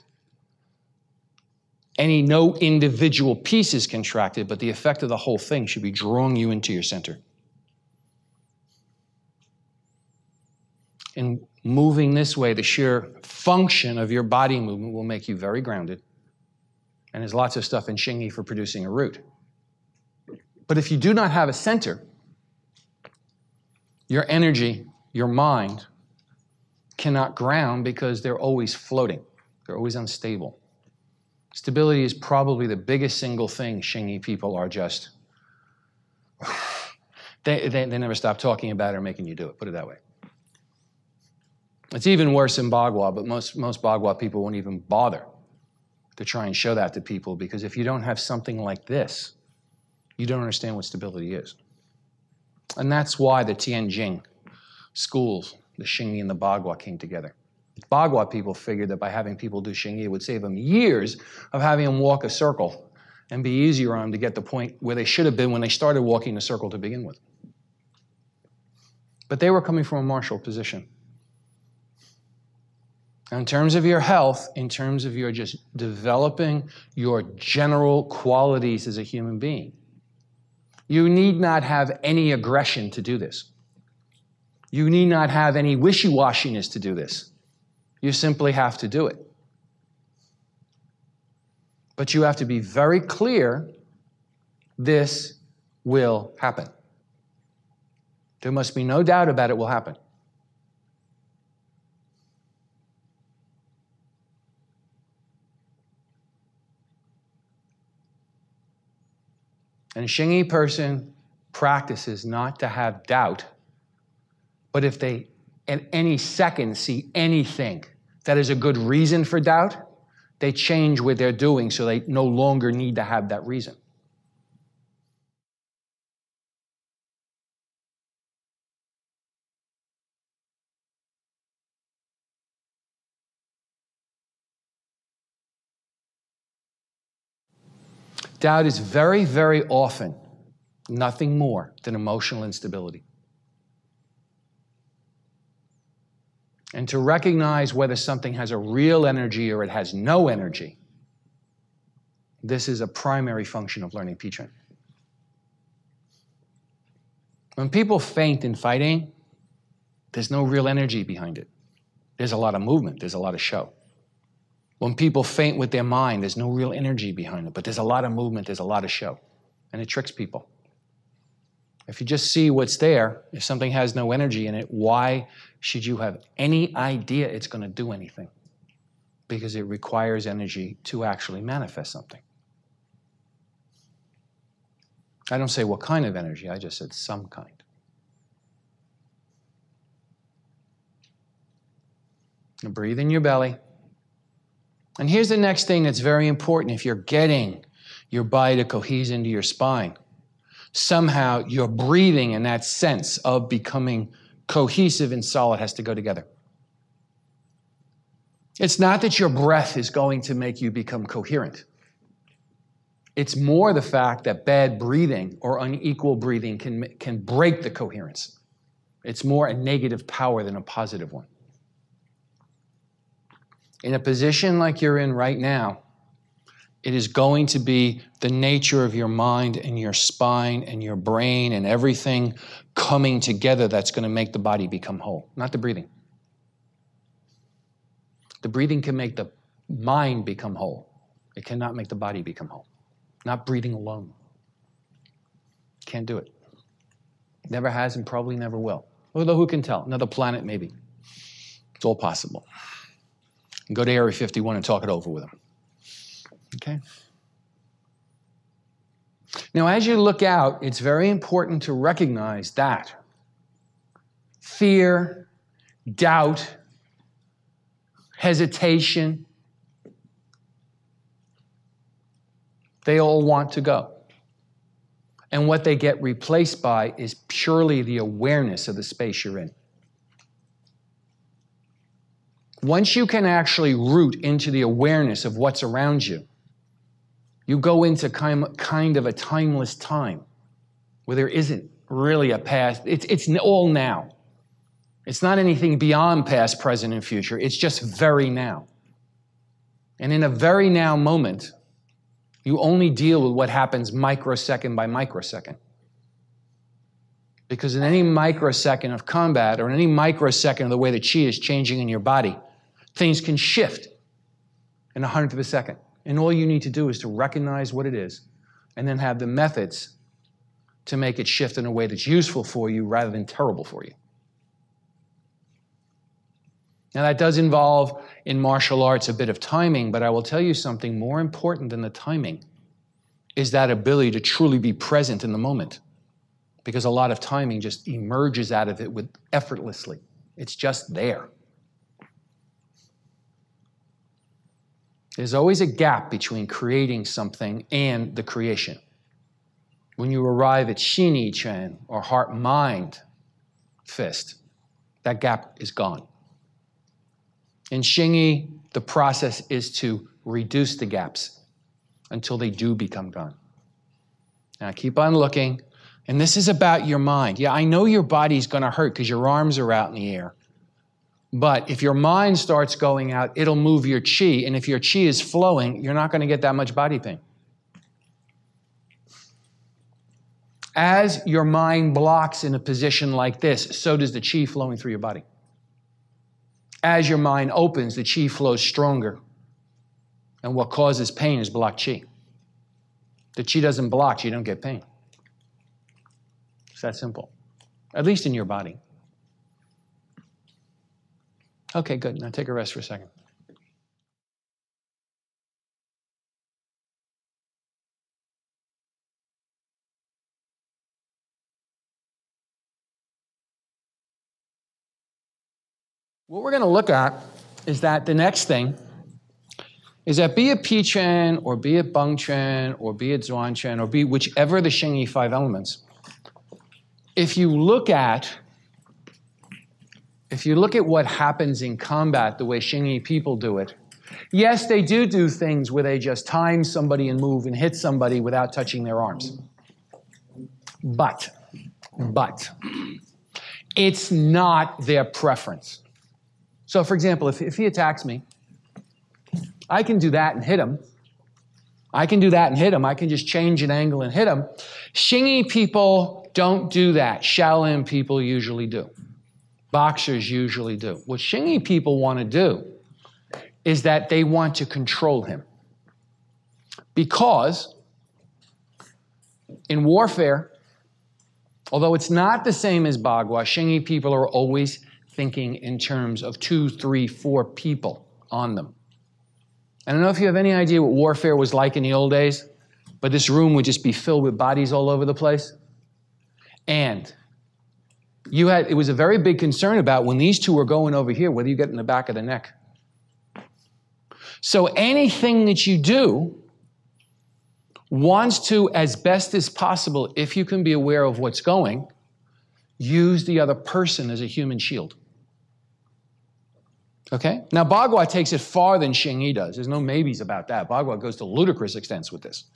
[SPEAKER 1] No individual piece is contracted, but the effect of the whole thing should be drawing you into your center. And moving this way, the sheer function of your body movement will make you very grounded. And there's lots of stuff in Xingyi for producing a root. But if you do not have a center, your energy, your mind, cannot ground because they're always floating. They're always unstable. Stability is probably the biggest single thing Xingyi people are just... They never stop talking about it or making you do it, put it that way. It's even worse in Bagua, but most Bagua people won't even bother to try and show that to people, because if you don't have something like this, you don't understand what stability is. And that's why the Tianjin schools, the Xingyi and the Bagua, came together. Bagua people figured that by having people do Xingyi, it would save them years of having them walk a circle and be easier on them to get the point where they should have been when they started walking the circle to begin with. But they were coming from a martial position. In terms of your health, in terms of your just developing your general qualities as a human being, you need not have any aggression to do this. You need not have any wishy-washiness to do this. You simply have to do it. But you have to be very clear, this will happen. There must be no doubt about it will happen. And a Xingyi person practices not to have doubt, but if they at any second see anything that is a good reason for doubt, they change what they're doing so they no longer need to have that reason. Doubt is very, very often nothing more than emotional instability. And to recognize whether something has a real energy or it has no energy, this is a primary function of learning Pichen. When people faint in fighting, there's no real energy behind it. There's a lot of movement, there's a lot of show. When people faint with their mind, there's no real energy behind it, but there's a lot of movement, there's a lot of show. And it tricks people. If you just see what's there, if something has no energy in it, why should you have any idea it's going to do anything? Because it requires energy to actually manifest something. I don't say what kind of energy, I just said some kind. Now breathe in your belly. And here's the next thing that's very important if you're getting your body to cohese into your spine. Somehow your breathing and that sense of becoming cohesive and solid has to go together. It's not that your breath is going to make you become coherent. It's more the fact that bad breathing or unequal breathing can break the coherence. It's more a negative power than a positive one. In a position like you're in right now, it is going to be the nature of your mind and your spine and your brain and everything coming together that's going to make the body become whole, not the breathing. The breathing can make the mind become whole. It cannot make the body become whole. Not breathing alone. Can't do it. Never has and probably never will. Although who can tell? Another planet, maybe. It's all possible. And go to Area 51 and talk it over with them. Okay? Now, as you look out, it's very important to recognize that fear, doubt, hesitation, they all want to go. And what they get replaced by is purely the awareness of the space you're in. Once you can actually root into the awareness of what's around you, you go into kind of a timeless time where there isn't really a past. It's all now. It's not anything beyond past, present, and future. It's just very now. And in a very now moment, you only deal with what happens microsecond by microsecond. Because in any microsecond of combat, or in any microsecond of the way the chi is changing in your body, things can shift in 100th of a second. And all you need to do is to recognize what it is, and then have the methods to make it shift in a way that's useful for you rather than terrible for you. Now that does involve, in martial arts, a bit of timing, but I will tell you something more important than the timing is that ability to truly be present in the moment. Because a lot of timing just emerges out of it effortlessly. It's just there. There's always a gap between creating something and the creation. When you arrive at Xing Quan, or heart-mind fist, that gap is gone. In Xing, the process is to reduce the gaps until they do become gone. Now keep on looking, and this is about your mind. Yeah, I know your body's going to hurt because your arms are out in the air. But if your mind starts going out, it'll move your chi. And if your chi is flowing, you're not going to get that much body pain. As your mind blocks in a position like this, so does the chi flowing through your body. As your mind opens, the chi flows stronger. And what causes pain is blocked chi. The chi doesn't block, you don't get pain. It's that simple. At least in your body. Okay, good. Now take a rest for a second. What we're going to look at is that the next thing is that be it Pi Quan, or be it Beng Quan, or be it Zhuan Quan, or be whichever the Xing Yi 5 elements, if you look at what happens in combat the way Xing Yi people do it, yes, they do things where they just time somebody and move and hit somebody without touching their arms. But it's not their preference. So for example, if he attacks me, I can do that and hit him. I can do that and hit him. I can just change an angle and hit him. Xing Yi people don't do that. Shaolin people usually do. Boxers usually do. What Xing Yi people want to do is that they want to control him. Because in warfare, although it's not the same as Bagua, Xing Yi people are always thinking in terms of 2, 3, 4 people on them. I don't know if you have any idea what warfare was like in the old days, but this room would just be filled with bodies all over the place. And it was a very big concern about when these two were going over here, whether you get in the back of the neck. So anything that you do wants to, as best as possible, if you can be aware of what's going, use the other person as a human shield. Okay? Now, Bagua takes it farther than Xing Yi does. There's no maybes about that. Bagua goes to ludicrous extents with this.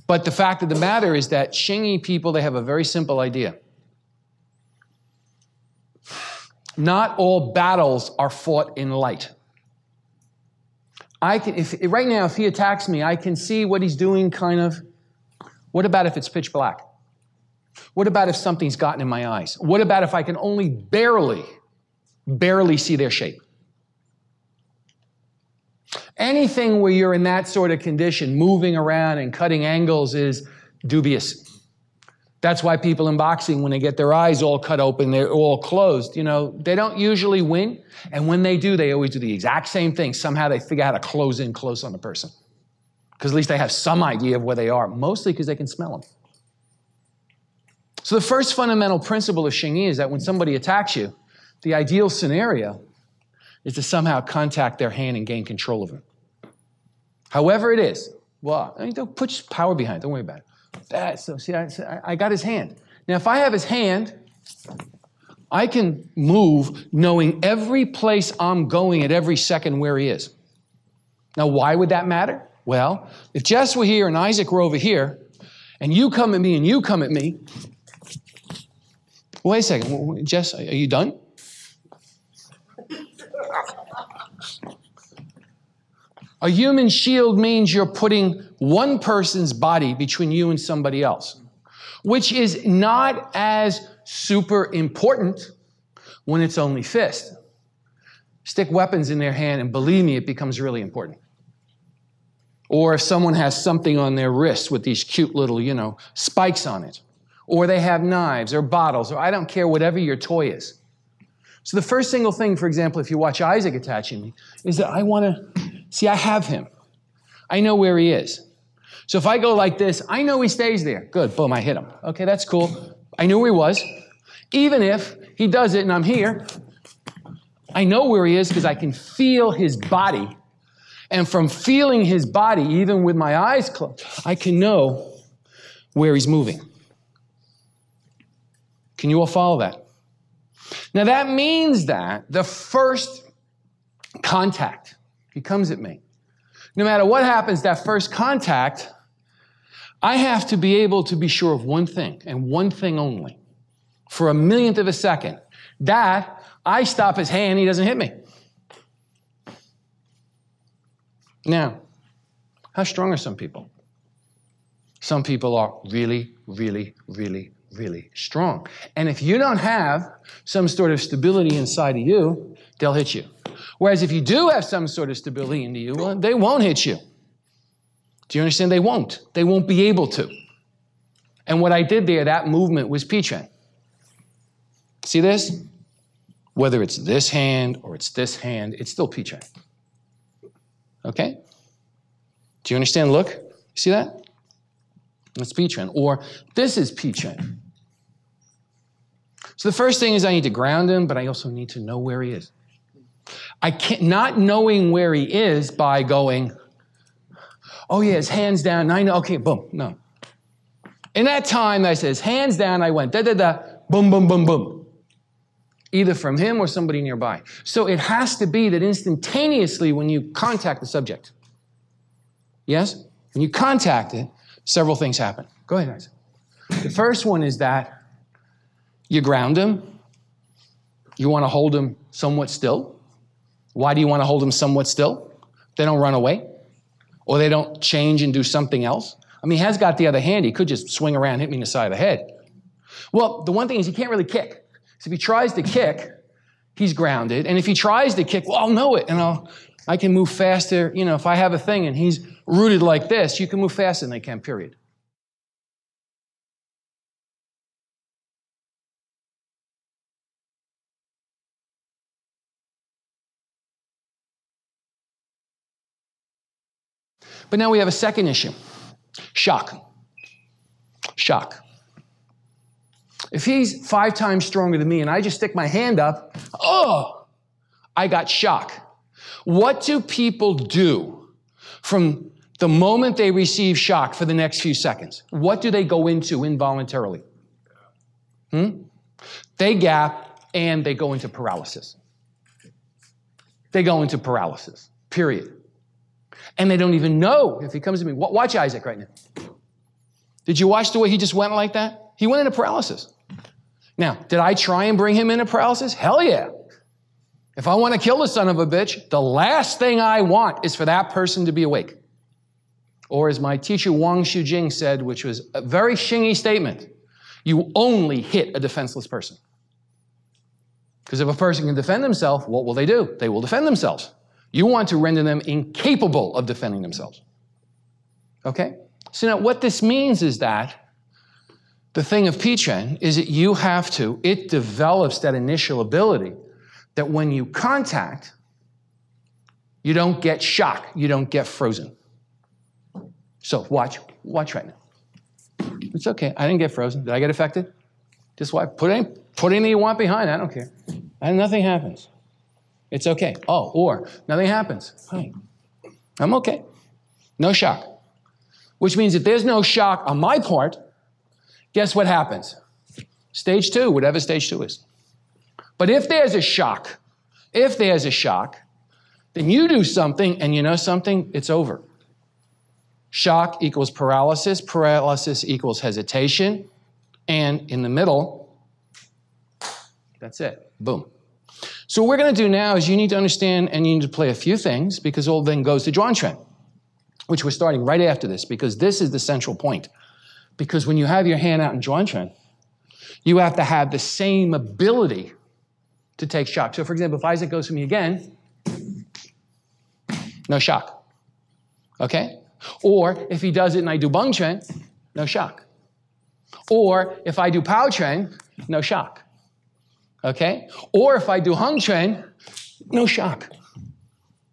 [SPEAKER 1] But the fact of the matter is that Xing Yi people, they have a very simple idea. Not all battles are fought in light. Right now, if he attacks me, I can see what he's doing kind of. What about if it's pitch black? What about if something's gotten in my eyes? What about if I can only barely see their shape? Anything where you're in that sort of condition, moving around and cutting angles, is dubious. That's why people in boxing, when they get their eyes all cut open, they're all closed, you know, they don't usually win. And when they do, they always do the exact same thing. Somehow they figure out how to close in close on the person. because at least they have some idea of where they are, mostly because they can smell them. So the first fundamental principle of Xingyi is that when somebody attacks you, the ideal scenario is to somehow contact their hand and gain control of it. However it is, well, don't put power behind it, don't worry about it. See, I got his hand. Now, if I have his hand, I can move knowing every place I'm going at every second where he is. Now, why would that matter? Well, if Jess were here and Isaac were over here, and you come at me and you come at me, wait a second, Jess, are you done? A human shield means you're putting one person's body between you and somebody else, which is not as super important when it's only fist. Stick weapons in their hand, and believe me, it becomes really important. Or if someone has something on their wrist with these cute little, spikes on it, or they have knives or bottles, or I don't care, whatever your toy is. So the first single thing, for example, if you watch Isaac attaching me, is that I want to, see, I have him. I know where he is. So if I go like this, I know he stays there. Good, boom, I hit him. Okay, that's cool. I knew where he was. Even if he does it and I'm here, I know where he is because I can feel his body. And from feeling his body, even with my eyes closed, I can know where he's moving. Can you all follow that? Now that means that the first contact, he comes at me. No matter what happens, that first contact, I have to be able to be sure of one thing, and one thing only. For a millionth of a second, that I stop his hand, he doesn't hit me. Now, how strong are some people? Some people are really, really, really, really strong. And if you don't have some sort of stability inside of you, they'll hit you. Whereas if you do have some sort of stability into you, well, they won't hit you. Do you understand? They won't. They won't be able to. And what I did there, that movement was Pichen. See this? Whether it's this hand or it's this hand, it's still Pichen. Okay? Do you understand? Look. You see that? That's Pichen. Or this is Pichen. So the first thing is I need to ground him, but I also need to know where he is. I can't, not knowing where he is by going, oh yeah, his hand's down, and I know, okay, boom, no. In that time, I said, his hand's down, I went, da-da-da, boom, boom, boom, boom. Either from him or somebody nearby. So it has to be that instantaneously when you contact the subject, yes? When you contact it, several things happen. Go ahead, guys. The first one is that you ground him. You want to hold him somewhat still. Why do you want to hold him somewhat still? They don't run away, or they don't change and do something else. I mean, he has got the other hand. He could just swing around and hit me in the side of the head. Well, the one thing is he can't really kick. So if he tries to kick, he's grounded. And if he tries to kick, well, I'll know it, and I can move faster. You know, if I have a thing and he's rooted like this, you can move faster than they can, period. But now we have a second issue. Shock. Shock. If he's 5 times stronger than me and I just stick my hand up, oh, I got shock. What do people do from the moment they receive shock for the next few seconds? What do they go into involuntarily? They gap and they go into paralysis. They go into paralysis, period. And they don't even know if he comes to me. Watch Isaac right now. Did you watch the way he just went like that? He went into paralysis. Now, did I try and bring him into paralysis? Hell yeah. If I want to kill the son of a bitch, the last thing I want is for that person to be awake. Or as my teacher Wang Shujing said, which was a very Xingyi statement, you only hit a defenseless person. Because if a person can defend himself, what will they do? They will defend themselves. You want to render them incapable of defending themselves. Okay? So now what this means is that the thing of Pichen is that you have to, it develops that initial ability that when you contact, you don't get shock, you don't get frozen. So watch right now. It's okay. I didn't get frozen. Did I get affected? Just wipe. Put anything you want behind. I don't care. And nothing happens. It's okay. Oh, or nothing happens. Fine. I'm okay. No shock. Which means if there's no shock on my part, guess what happens? Stage 2, whatever stage 2 is. But if there's a shock, then you do something, and you know something? It's over. Shock equals paralysis. Paralysis equals hesitation. And in the middle, that's it. Boom. So what we're going to do now is you need to understand and you need to play a few things, because all then goes to Zhuangquan, which we're starting right after this, because this is the central point. Because when you have your hand out in Zhuangquan, you have to have the same ability to take shock. So for example, if Isaac goes for me again, no shock. Okay? Or if he does it and I do Beng Quan, no shock. Or if I do Pao Quan, no shock. Okay? Or if I do Heng Quan, no shock.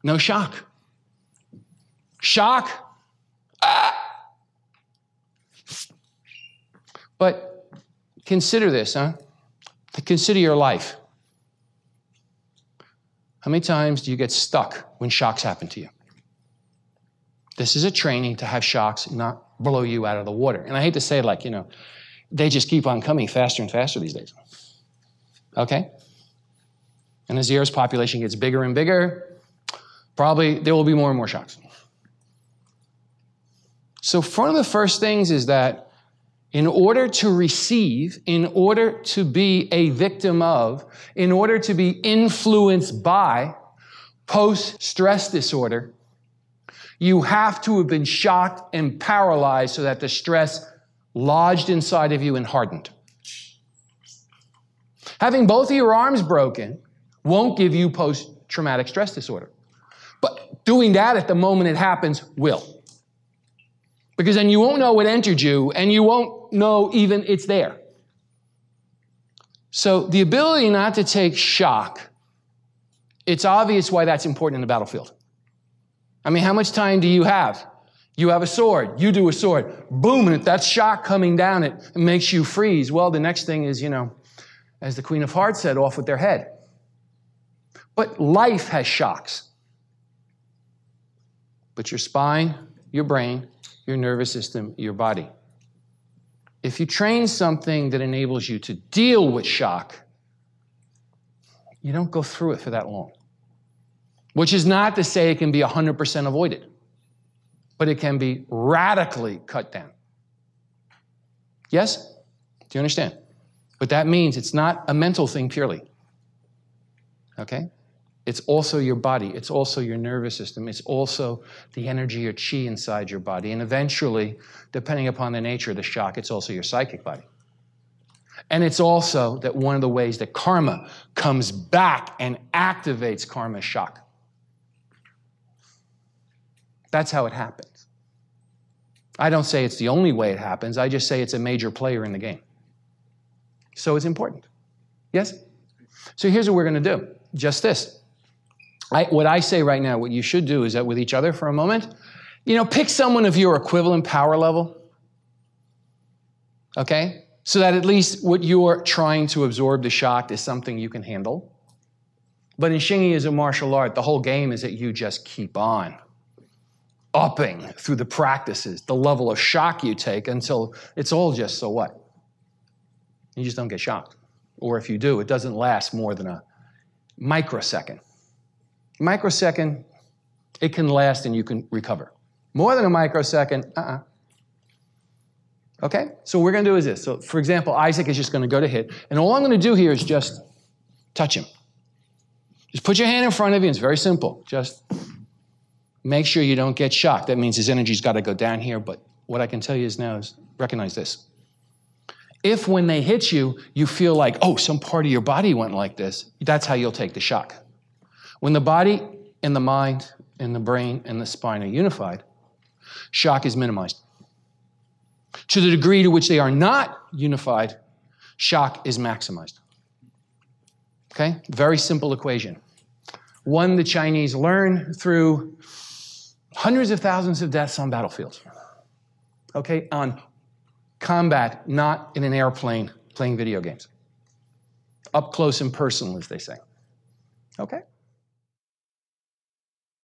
[SPEAKER 1] No shock. Shock. Ah! But consider this, huh? Consider your life. How many times do you get stuck when shocks happen to you? This is a training to have shocks not blow you out of the water. And I hate to say it like, they just keep on coming faster and faster these days. Okay? And as the Earth's population gets bigger and bigger, probably there will be more and more shocks. So one of the first things is that in order to receive, in order to be a victim of, in order to be influenced by post-stress disorder, you have to have been shocked and paralyzed so that the stress lodged inside of you and hardened. Having both of your arms broken won't give you post-traumatic stress disorder. But doing that at the moment it happens will. Because then you won't know what entered you, and you won't know even it's there. So the ability not to take shock, it's obvious why that's important in the battlefield. I mean, how much time do you have? You have a sword. You do a sword. Boom, and if that shock coming down, it makes you freeze. Well, the next thing is, as the Queen of Hearts said, off with their head. But life has shocks. But your spine, your brain, your nervous system, your body. If you train something that enables you to deal with shock, you don't go through it for that long. Which is not to say it can be 100% avoided, but it can be radically cut down. Yes? Do you understand? But that means it's not a mental thing purely. Okay? It's also your body. It's also your nervous system. It's also the energy or chi inside your body. And eventually, depending upon the nature of the shock, it's also your psychic body. And it's also that one of the ways that karma comes back and activates karma is shock. That's how it happens. I don't say it's the only way it happens. I just say it's a major player in the game. So it's important. Yes? So here's what we're going to do. Just this. What I say right now, what you should do is that with each other for a moment, pick someone of your equivalent power level. Okay? So that at least what you're trying to absorb the shock is something you can handle. But in Xingyi as a martial art, the whole game is that you just keep on upping through the practices, the level of shock you take until it's all just so what? You just don't get shocked. Or if you do, it doesn't last more than a microsecond. Microsecond, it can last and you can recover. More than a microsecond, Okay? So what we're going to do is this. So for example, Isaac is just going to go to hit, and all I'm going to do here is just touch him. Just put your hand in front of you, it's very simple. Just make sure you don't get shocked. That means his energy's got to go down here, but what I can tell you is now is recognize this. If when they hit you, you feel like, oh, some part of your body went like this, that's how you'll take the shock. When the body and the mind and the brain and the spine are unified, shock is minimized. To the degree to which they are not unified, shock is maximized. Okay? Very simple equation. One the Chinese learned through hundreds of thousands of deaths on battlefields. okay, on combat, not in an airplane playing video games. Up close and personal, as they say. Okay?